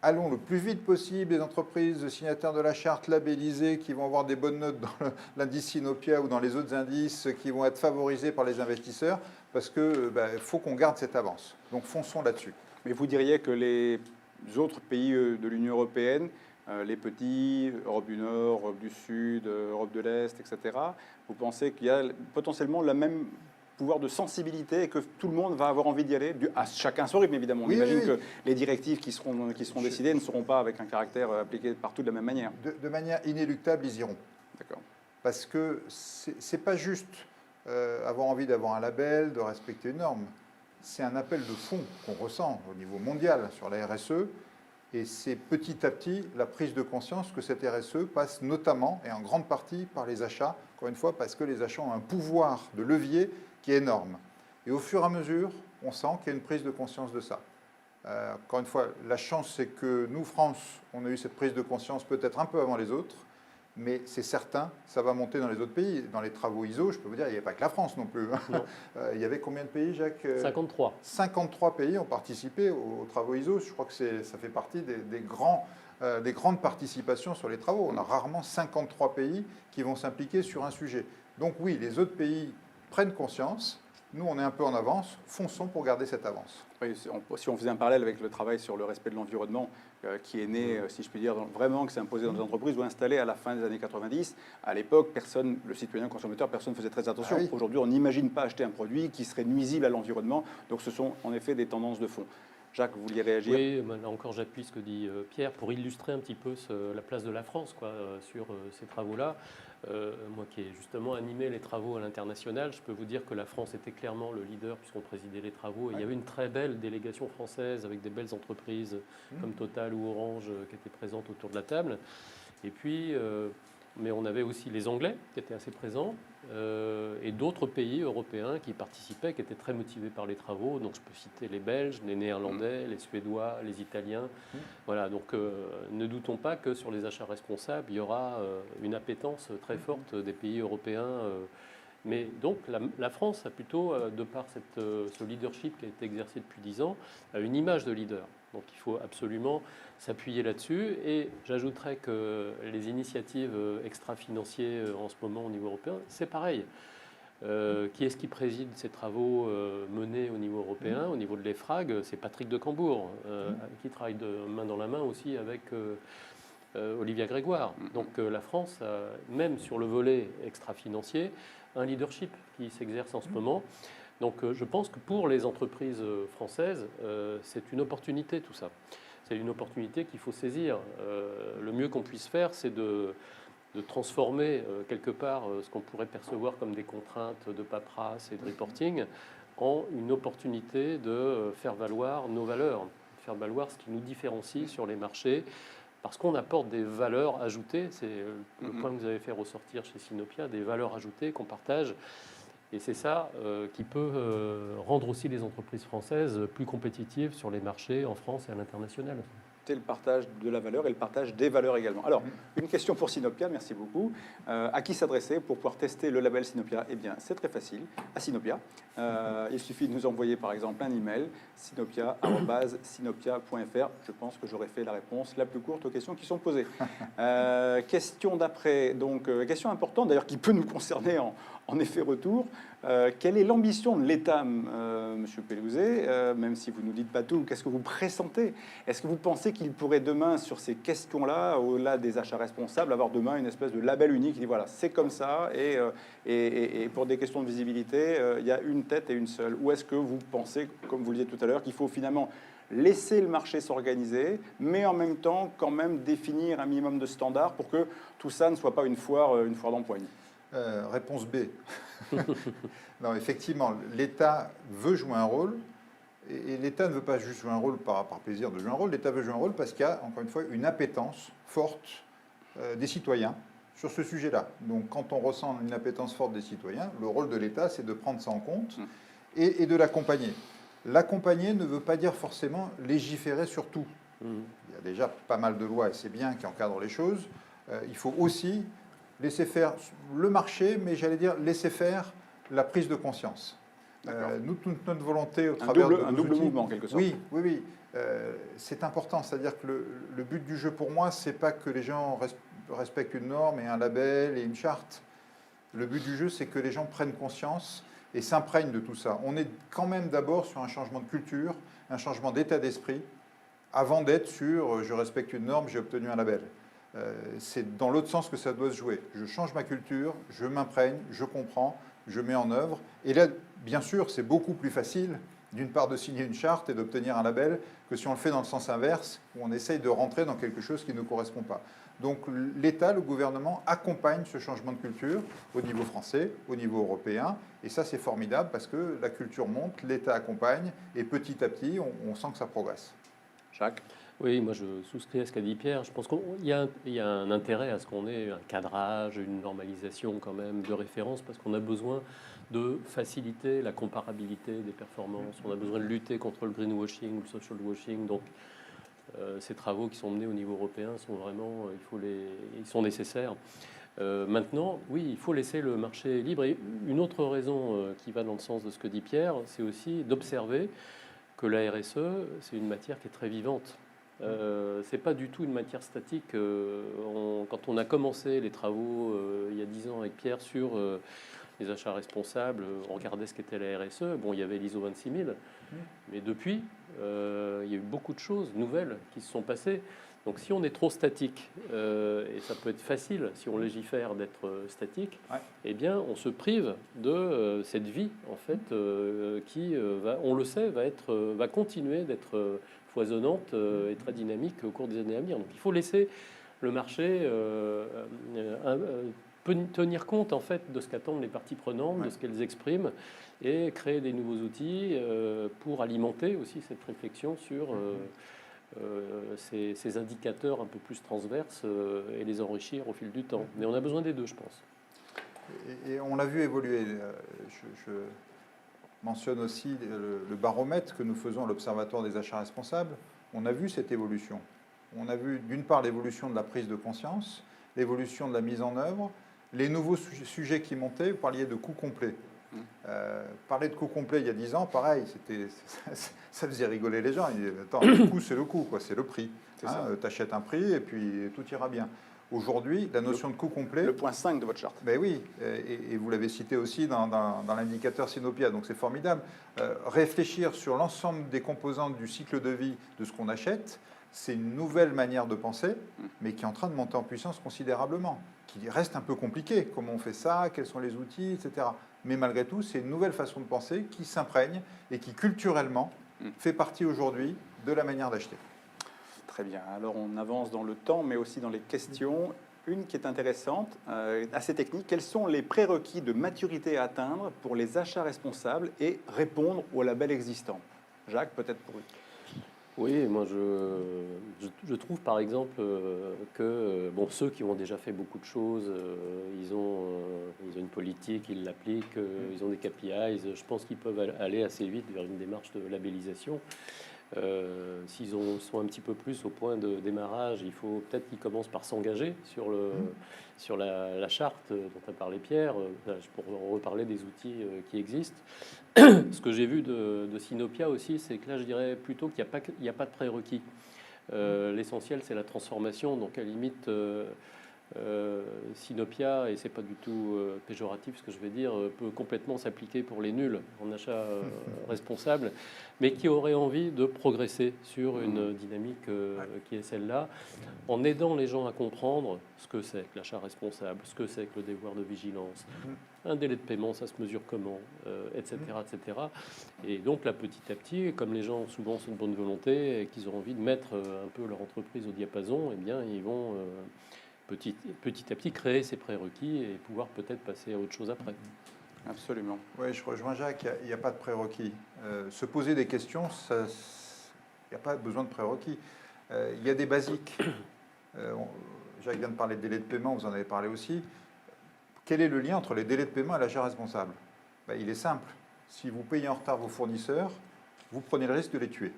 Allons le plus vite possible, les entreprises signataires de la charte labellisées qui vont avoir des bonnes notes dans l'indice Sinopia ou dans les autres indices qui vont être favorisés par les investisseurs, parce qu'il faut qu'on garde cette avance. Donc fonçons là-dessus. Mais vous diriez que les autres pays de l'Union européenne, les petits, Europe du Nord, Europe du Sud, Europe de l'Est, etc., vous pensez qu'il y a potentiellement le même pouvoir de sensibilité et que tout le monde va avoir envie d'y aller, à chacun son rythme évidemment. On imagine que les directives qui seront décidées ne seront pas avec un caractère appliqué partout de la même manière. De manière inéluctable, ils iront. D'accord. Parce que c'est pas juste avoir envie d'avoir un label, de respecter une norme. C'est un appel de fond qu'on ressent au niveau mondial sur la RSE. Et c'est petit à petit la prise de conscience que cette RSE passe notamment et en grande partie par les achats, encore une fois, parce que les achats ont un pouvoir de levier qui est énorme. Et au fur et à mesure, on sent qu'il y a une prise de conscience de ça. Encore une fois, la chance, c'est que nous, France, on a eu cette prise de conscience peut-être un peu avant les autres, mais c'est certain, ça va monter dans les autres pays. Dans les travaux ISO, je peux vous dire, il n'y avait pas que la France non plus. Non. Il y avait combien de pays, Jacques? 53. 53 pays ont participé aux travaux ISO. Je crois que ça fait partie des grandes participations sur les travaux. On a rarement 53 pays qui vont s'impliquer sur un sujet. Donc oui, les autres pays prennent conscience. Nous, on est un peu en avance. Fonçons pour garder cette avance. Oui, si on faisait un parallèle avec le travail sur le respect de l'environnement, qui est né, si je puis dire, vraiment, que c'est imposé dans les entreprises ou installé à la fin des années 90, à l'époque, personne, le citoyen consommateur, personne ne faisait très attention. Aujourd'hui, on n'imagine pas acheter un produit qui serait nuisible à l'environnement. Donc ce sont en effet des tendances de fond. Jacques, vous vouliez réagir? Oui, là encore, j'appuie ce que dit Pierre pour illustrer un petit peu la place de la France sur ces travaux-là. Moi qui ai justement animé les travaux à l'international, je peux vous dire que la France était clairement le leader puisqu'on présidait les travaux. Et il y avait une très belle délégation française avec des belles entreprises comme Total ou Orange qui étaient présentes autour de la table. Et puis, mais on avait aussi les Anglais qui étaient assez présents et d'autres pays européens qui participaient, qui étaient très motivés par les travaux. Donc je peux citer les Belges, les Néerlandais, les Suédois, les Italiens. Voilà, donc ne doutons pas que sur les achats responsables, il y aura une appétence très forte des pays européens. Mais donc la France a plutôt, de par ce leadership qui a été exercé depuis 10 ans, une image de leader. Donc il faut absolument s'appuyer là-dessus. Et j'ajouterais que les initiatives extra-financières en ce moment au niveau européen, c'est pareil. Qui est-ce qui préside ces travaux menés au niveau européen, au niveau de l'EFRAG? C'est Patrick de Cambourg, qui travaille de main dans la main aussi avec Olivia Grégoire. Donc la France, même sur le volet extra-financier, un leadership qui s'exerce en ce moment. Donc je pense que pour les entreprises françaises, c'est une opportunité tout ça. C'est une opportunité qu'il faut saisir. Le mieux qu'on puisse faire, c'est de transformer quelque part ce qu'on pourrait percevoir comme des contraintes de paperasse et de reporting en une opportunité de faire valoir nos valeurs, faire valoir ce qui nous différencie sur les marchés, parce qu'on apporte des valeurs ajoutées. C'est le point que vous avez fait ressortir chez Sinopia, des valeurs ajoutées qu'on partage. Et c'est ça qui peut rendre aussi les entreprises françaises plus compétitives sur les marchés en France et à l'international. Le partage de la valeur et le partage des valeurs également. Alors, une question pour Sinopia, merci beaucoup. À qui s'adresser pour pouvoir tester le label Sinopia? Eh bien, c'est très facile, à Sinopia. Il suffit de nous envoyer par exemple un email, sinopia@sinopia.fr. Je pense que j'aurai fait la réponse la plus courte aux questions qui sont posées. Question d'après, donc question importante d'ailleurs qui peut nous concerner en effet retour. Quelle est l'ambition de l'État, Monsieur Pellouzet, même si vous ne nous dites pas tout? Qu'est-ce que vous pressentez? Est-ce que vous pensez qu'il pourrait demain, sur ces questions-là, au-delà des achats responsables, avoir demain une espèce de label unique qui dit voilà, c'est comme ça, et pour des questions de visibilité, il y a une tête et une seule? Ou est-ce que vous pensez, comme vous le disiez tout à l'heure, qu'il faut finalement laisser le marché s'organiser, mais en même temps, quand même, définir un minimum de standards pour que tout ça ne soit pas une foire d'empoigne? Réponse B. Non, effectivement, l'État veut jouer un rôle. Et l'État ne veut pas juste jouer un rôle par plaisir de jouer un rôle, l'État veut jouer un rôle parce qu'il y a, encore une fois, une appétence forte des citoyens sur ce sujet-là. Donc quand on ressent une appétence forte des citoyens, le rôle de l'État, c'est de prendre ça en compte et de l'accompagner. L'accompagner ne veut pas dire forcément légiférer sur tout. Il y a déjà pas mal de lois, et c'est bien, qui encadrent les choses. Il faut aussi laisser faire le marché, mais j'allais dire laisser faire la prise de conscience. Nous, toute notre volonté au travers de un double mouvement, en quelque sorte. Oui. C'est important. C'est-à-dire que le but du jeu, pour moi, c'est pas que les gens respectent une norme et un label et une charte. Le but du jeu, c'est que les gens prennent conscience et s'imprègnent de tout ça. On est quand même d'abord sur un changement de culture, un changement d'état d'esprit, avant d'être sur je respecte une norme, j'ai obtenu un label. C'est dans l'autre sens que ça doit se jouer. Je change ma culture, je m'imprègne, je comprends, je mets en œuvre. Et là, bien sûr, c'est beaucoup plus facile, d'une part, de signer une charte et d'obtenir un label, que si on le fait dans le sens inverse, où on essaye de rentrer dans quelque chose qui ne correspond pas. Donc l'État, le gouvernement, accompagne ce changement de culture au niveau français, au niveau européen. Et ça, c'est formidable parce que la culture monte, l'État accompagne, et petit à petit, on sent que ça progresse. Jacques? Oui, moi je souscris à ce qu'a dit Pierre. Je pense qu'il y a un intérêt à ce qu'on ait un cadrage, une normalisation quand même de référence, parce qu'on a besoin de faciliter la comparabilité des performances. On a besoin de lutter contre le greenwashing, le social washing. Donc ces travaux qui sont menés au niveau européen sont vraiment, ils sont nécessaires. Maintenant, oui, il faut laisser le marché libre. Et une autre raison qui va dans le sens de ce que dit Pierre, c'est aussi d'observer que la RSE, c'est une matière qui est très vivante. C'est pas du tout une matière statique. Quand on a commencé les travaux il y a 10 ans avec Pierre sur les achats responsables, on regardait ce qu'était la RSE. Bon, il y avait l'ISO 26000, mais depuis, il y a eu beaucoup de choses nouvelles qui se sont passées. Donc si on est trop statique, et ça peut être facile si on légifère d'être statique, eh bien on se prive de cette vie en fait qui va, on le sait, va continuer d'être foisonnante et très dynamique au cours des années à venir. Donc il faut laisser le marché tenir compte en fait de ce qu'attendent les parties prenantes, de ce qu'elles expriment, et créer des nouveaux outils pour alimenter aussi cette réflexion sur ces indicateurs un peu plus transverses et les enrichir au fil du temps. Mais on a besoin des deux, je pense. Et on l'a vu évoluer. Je mentionne aussi le baromètre que nous faisons à l'Observatoire des achats responsables. On a vu cette évolution. On a vu d'une part l'évolution de la prise de conscience, l'évolution de la mise en œuvre, les nouveaux sujets qui montaient. Vous parliez de coût complet. Parler de coût complet il y a 10 ans, pareil, ça faisait rigoler les gens. Ils disaient, attends, le coût, c'est le coût, quoi, c'est le prix. Tu achètes un prix et puis tout ira bien. Aujourd'hui, la notion de coût complet... Le point 5 de votre charte. Ben oui, et vous l'avez cité aussi dans l'indicateur Sinopia, donc c'est formidable. Réfléchir sur l'ensemble des composantes du cycle de vie de ce qu'on achète, c'est une nouvelle manière de penser, mais qui est en train de monter en puissance considérablement, qui reste un peu compliqué. Comment on fait ça, quels sont les outils, etc. Mais malgré tout, c'est une nouvelle façon de penser qui s'imprègne et qui culturellement fait partie aujourd'hui de la manière d'acheter. Très bien. Alors on avance dans le temps, mais aussi dans les questions. Une qui est intéressante, assez technique. Quels sont les prérequis de maturité à atteindre pour les achats responsables et répondre au label existant? Jacques, peut-être pour vous. Oui, moi je trouve par exemple que bon, ceux qui ont déjà fait beaucoup de choses, ils ont une politique, ils l'appliquent, ils ont des KPIs, je pense qu'ils peuvent aller assez vite vers une démarche de labellisation. S'ils sont un petit peu plus au point de démarrage, il faut peut-être qu'ils commencent par s'engager sur la charte dont a parlé Pierre. Pour reparler des outils qui existent. Ce que j'ai vu de Sinopia aussi, c'est que là, je dirais plutôt qu'il n'y a pas de prérequis. L'essentiel, c'est la transformation. Donc, à la limite, Sinopia, et c'est pas du tout péjoratif ce que je vais dire, peut complètement s'appliquer pour les nuls en achat responsable, mais qui auraient envie de progresser sur une dynamique qui est celle-là, en aidant les gens à comprendre ce que c'est que l'achat responsable, ce que c'est que le devoir de vigilance, un délai de paiement, ça se mesure comment, etc., etc. Et donc là, petit à petit, comme les gens souvent sont de bonne volonté et qu'ils ont envie de mettre un peu leur entreprise au diapason, eh bien, ils vont petit à petit créer ces prérequis et pouvoir peut-être passer à autre chose après. Absolument. Oui, je rejoins Jacques, il n'y a pas de prérequis. Se poser des questions, il n'y a pas besoin de prérequis. Il y a des basiques. Jacques vient de parler de délai de paiement, vous en avez parlé aussi. Quel est le lien entre les délais de paiement et l'achat responsable? Il est simple. Si vous payez en retard vos fournisseurs, vous prenez le risque de les tuer.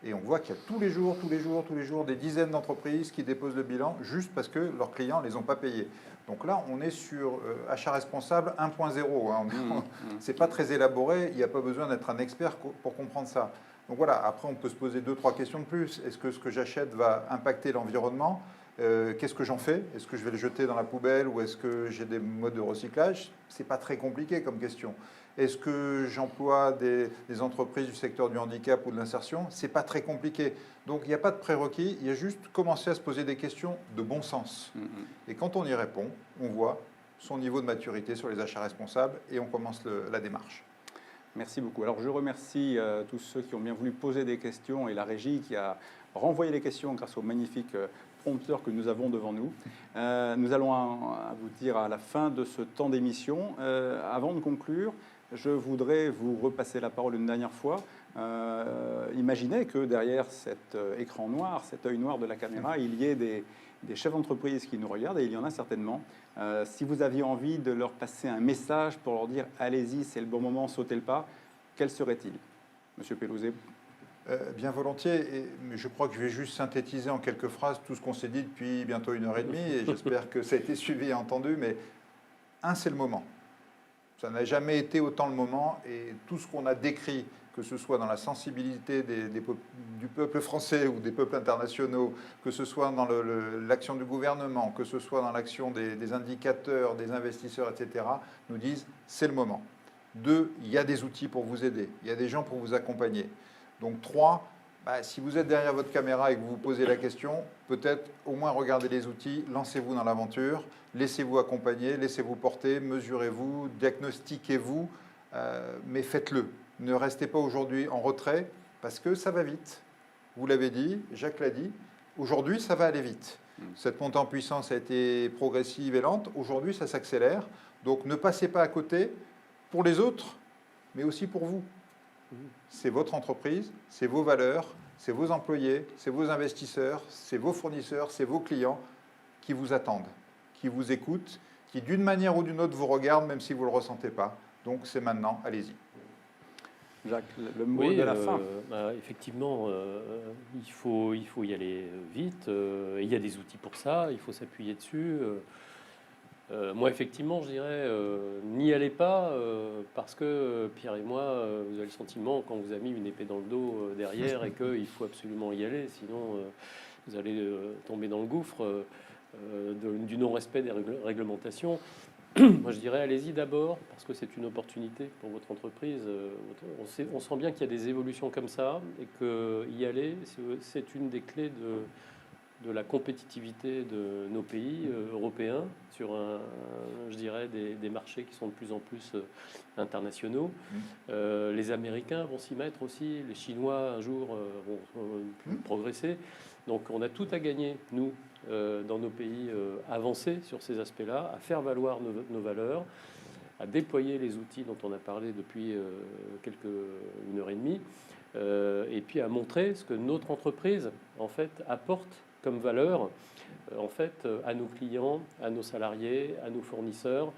Et on voit qu'il y a tous les jours, des dizaines d'entreprises qui déposent le bilan juste parce que leurs clients ne les ont pas payés. Donc là, on est sur achat responsable 1.0. Hein. Ce n'est pas très élaboré, il n'y a pas besoin d'être un expert pour comprendre ça. Donc voilà, après on peut se poser 2-3 questions de plus. Est-ce que ce que j'achète va impacter l'environnement? Qu'est-ce que j'en fais? Est-ce que je vais le jeter dans la poubelle ou est-ce que j'ai des modes de recyclage? Ce n'est pas très compliqué comme question. Est-ce que j'emploie des entreprises du secteur du handicap ou de l'insertion? Ce n'est pas très compliqué. Donc il n'y a pas de prérequis, il y a juste commencer à se poser des questions de bon sens. Et quand on y répond, on voit son niveau de maturité sur les achats responsables et on commence la démarche. Merci beaucoup. Alors je remercie tous ceux qui ont bien voulu poser des questions et la régie qui a renvoyé les questions grâce au magnifique prompteur que nous avons devant nous. Nous allons à vous dire à la fin de ce temps d'émission. Avant de conclure, je voudrais vous repasser la parole une dernière fois. Imaginez que derrière cet écran noir, cet œil noir de la caméra, il y ait des chefs d'entreprise qui nous regardent, et il y en a certainement. Si vous aviez envie de leur passer un message pour leur dire « Allez-y, c'est le bon moment, sautez le pas », quel serait-il? Monsieur Pelouzet. Bien volontiers, mais je crois que je vais juste synthétiser en quelques phrases tout ce qu'on s'est dit depuis bientôt 1h30, et j'espère que ça a été suivi et entendu, mais c'est le moment. Ça n'a jamais été autant le moment, et tout ce qu'on a décrit, que ce soit dans la sensibilité du peuple français ou des peuples internationaux, que ce soit dans l'action du gouvernement, que ce soit dans l'action des indicateurs, des investisseurs, etc., nous disent c'est le moment. 2, il y a des outils pour vous aider, il y a des gens pour vous accompagner. Donc 3, si vous êtes derrière votre caméra et que vous vous posez la question, peut-être au moins regardez les outils, lancez-vous dans l'aventure, laissez-vous accompagner, laissez-vous porter, mesurez-vous, diagnostiquez-vous, mais faites-le. Ne restez pas aujourd'hui en retrait parce que ça va vite. Vous l'avez dit, Jacques l'a dit, aujourd'hui ça va aller vite. Cette montée en puissance a été progressive et lente, aujourd'hui ça s'accélère. Donc ne passez pas à côté pour les autres, mais aussi pour vous. C'est votre entreprise, c'est vos valeurs, c'est vos employés, c'est vos investisseurs, c'est vos fournisseurs, c'est vos clients qui vous attendent, qui vous écoutent, qui d'une manière ou d'une autre vous regardent même si vous ne le ressentez pas. Donc c'est maintenant, allez-y. Jacques, le mot de la fin. Effectivement, il faut y aller vite. Il y a des outils pour ça, il faut s'appuyer dessus. Moi, effectivement, je dirais, n'y allez pas, parce que Pierre et moi, vous avez le sentiment, quand vous avez mis une épée dans le dos derrière, et qu'il faut absolument y aller, sinon vous allez tomber dans le gouffre du non-respect des réglementations. Moi, je dirais, allez-y d'abord, parce que c'est une opportunité pour votre entreprise. On sent bien qu'il y a des évolutions comme ça, et qu'y aller, c'est une des clés de la compétitivité de nos pays européens sur je dirais, des marchés qui sont de plus en plus internationaux. Les Américains vont s'y mettre aussi, les Chinois un jour vont progresser. Donc on a tout à gagner, nous, dans nos pays avancés sur ces aspects-là, à faire valoir nos valeurs, à déployer les outils dont on a parlé depuis 1h30, et puis à montrer ce que notre entreprise, en fait, apporte comme valeur en fait, à nos clients, à nos salariés, à nos fournisseurs,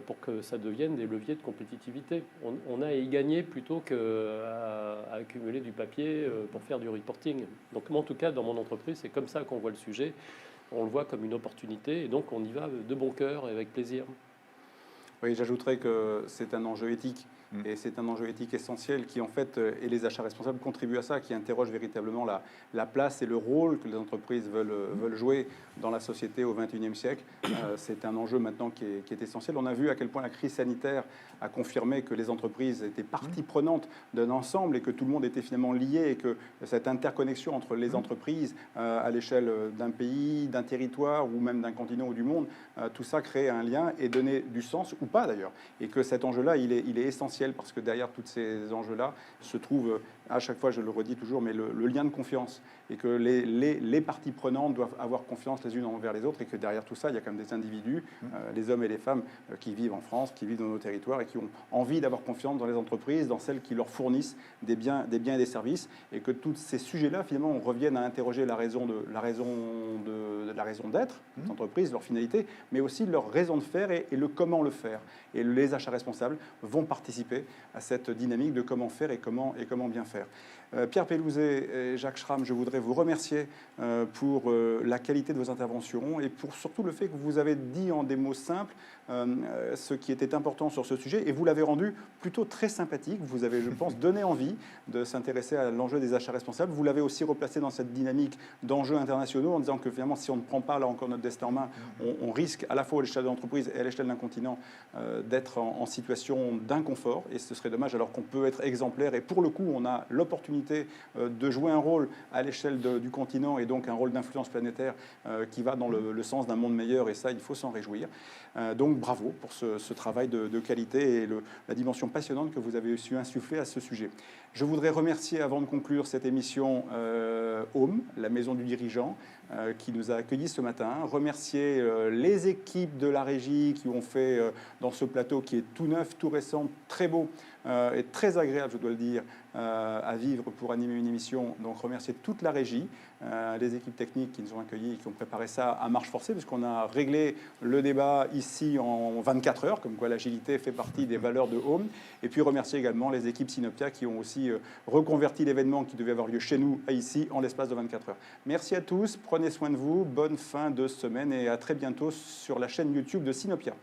pour que ça devienne des leviers de compétitivité. On a à y gagner plutôt qu'à accumuler du papier pour faire du reporting. Donc moi, en tout cas, dans mon entreprise, c'est comme ça qu'on voit le sujet. On le voit comme une opportunité, et donc on y va de bon cœur et avec plaisir. Oui, j'ajouterais que c'est un enjeu éthique. Et c'est un enjeu éthique essentiel qui, en fait, et les achats responsables contribuent à ça, qui interroge véritablement la place et le rôle que les entreprises veulent jouer dans la société au XXIe siècle. C'est un enjeu maintenant qui est essentiel. On a vu à quel point la crise sanitaire a confirmé que les entreprises étaient partie prenante d'un ensemble et que tout le monde était finalement lié, et que cette interconnexion entre les entreprises à l'échelle d'un pays, d'un territoire ou même d'un continent ou du monde, tout ça crée un lien et donnait du sens, ou pas d'ailleurs. Et que cet enjeu-là, il est essentiel, parce que derrière tous ces enjeux-là se trouvent à chaque fois je le redis toujours, mais le lien de confiance, et que les parties prenantes doivent avoir confiance les unes envers les autres, et que derrière tout ça, il y a quand même des individus, les hommes et les femmes qui vivent en France, qui vivent dans nos territoires, et qui ont envie d'avoir confiance dans les entreprises, dans celles qui leur fournissent des biens et des services, et que tous ces sujets-là, finalement, on revienne à interroger la raison d'être des entreprises, leur finalité, mais aussi leur raison de faire et le comment le faire. Et les achats responsables vont participer à cette dynamique de comment faire et comment bien faire. Pierre Pellouzet et Jacques Schramm, je voudrais vous remercier pour la qualité de vos interventions et pour surtout le fait que vous avez dit en des mots simples ce qui était important sur ce sujet, et vous l'avez rendu plutôt très sympathique. Vous avez, je pense, donné envie de s'intéresser à l'enjeu des achats responsables. Vous l'avez aussi replacé dans cette dynamique d'enjeux internationaux en disant que finalement, si on ne prend pas là encore notre destin en main, on risque à la fois à l'échelle de l'entreprise et à l'échelle d'un continent d'être en situation d'inconfort, et ce serait dommage alors qu'on peut être exemplaire, et pour le coup, on a l'opportunité de jouer un rôle à l'échelle du continent, et donc un rôle d'influence planétaire qui va dans le sens d'un monde meilleur, et ça, il faut s'en réjouir. Donc bravo pour ce travail de qualité et la dimension passionnante que vous avez su insuffler à ce sujet. Je voudrais remercier, avant de conclure cette émission, Home, la maison du dirigeant, qui nous a accueillis ce matin. Remercier les équipes de la régie qui ont fait dans ce plateau qui est tout neuf, tout récent, très beau et très agréable, je dois le dire, à vivre pour animer une émission. Donc remercier toute la régie, les équipes techniques qui nous ont accueillis et qui ont préparé ça à marche forcée, puisqu'on a réglé le débat ici en 24 heures, comme quoi l'agilité fait partie des valeurs de Home. Et puis remercier également les équipes Sinopia qui ont aussi reconverti l'événement qui devait avoir lieu chez nous à ici en l'espace de 24 heures. Merci à tous, prenez soin de vous, bonne fin de semaine et à très bientôt sur la chaîne YouTube de Sinopia.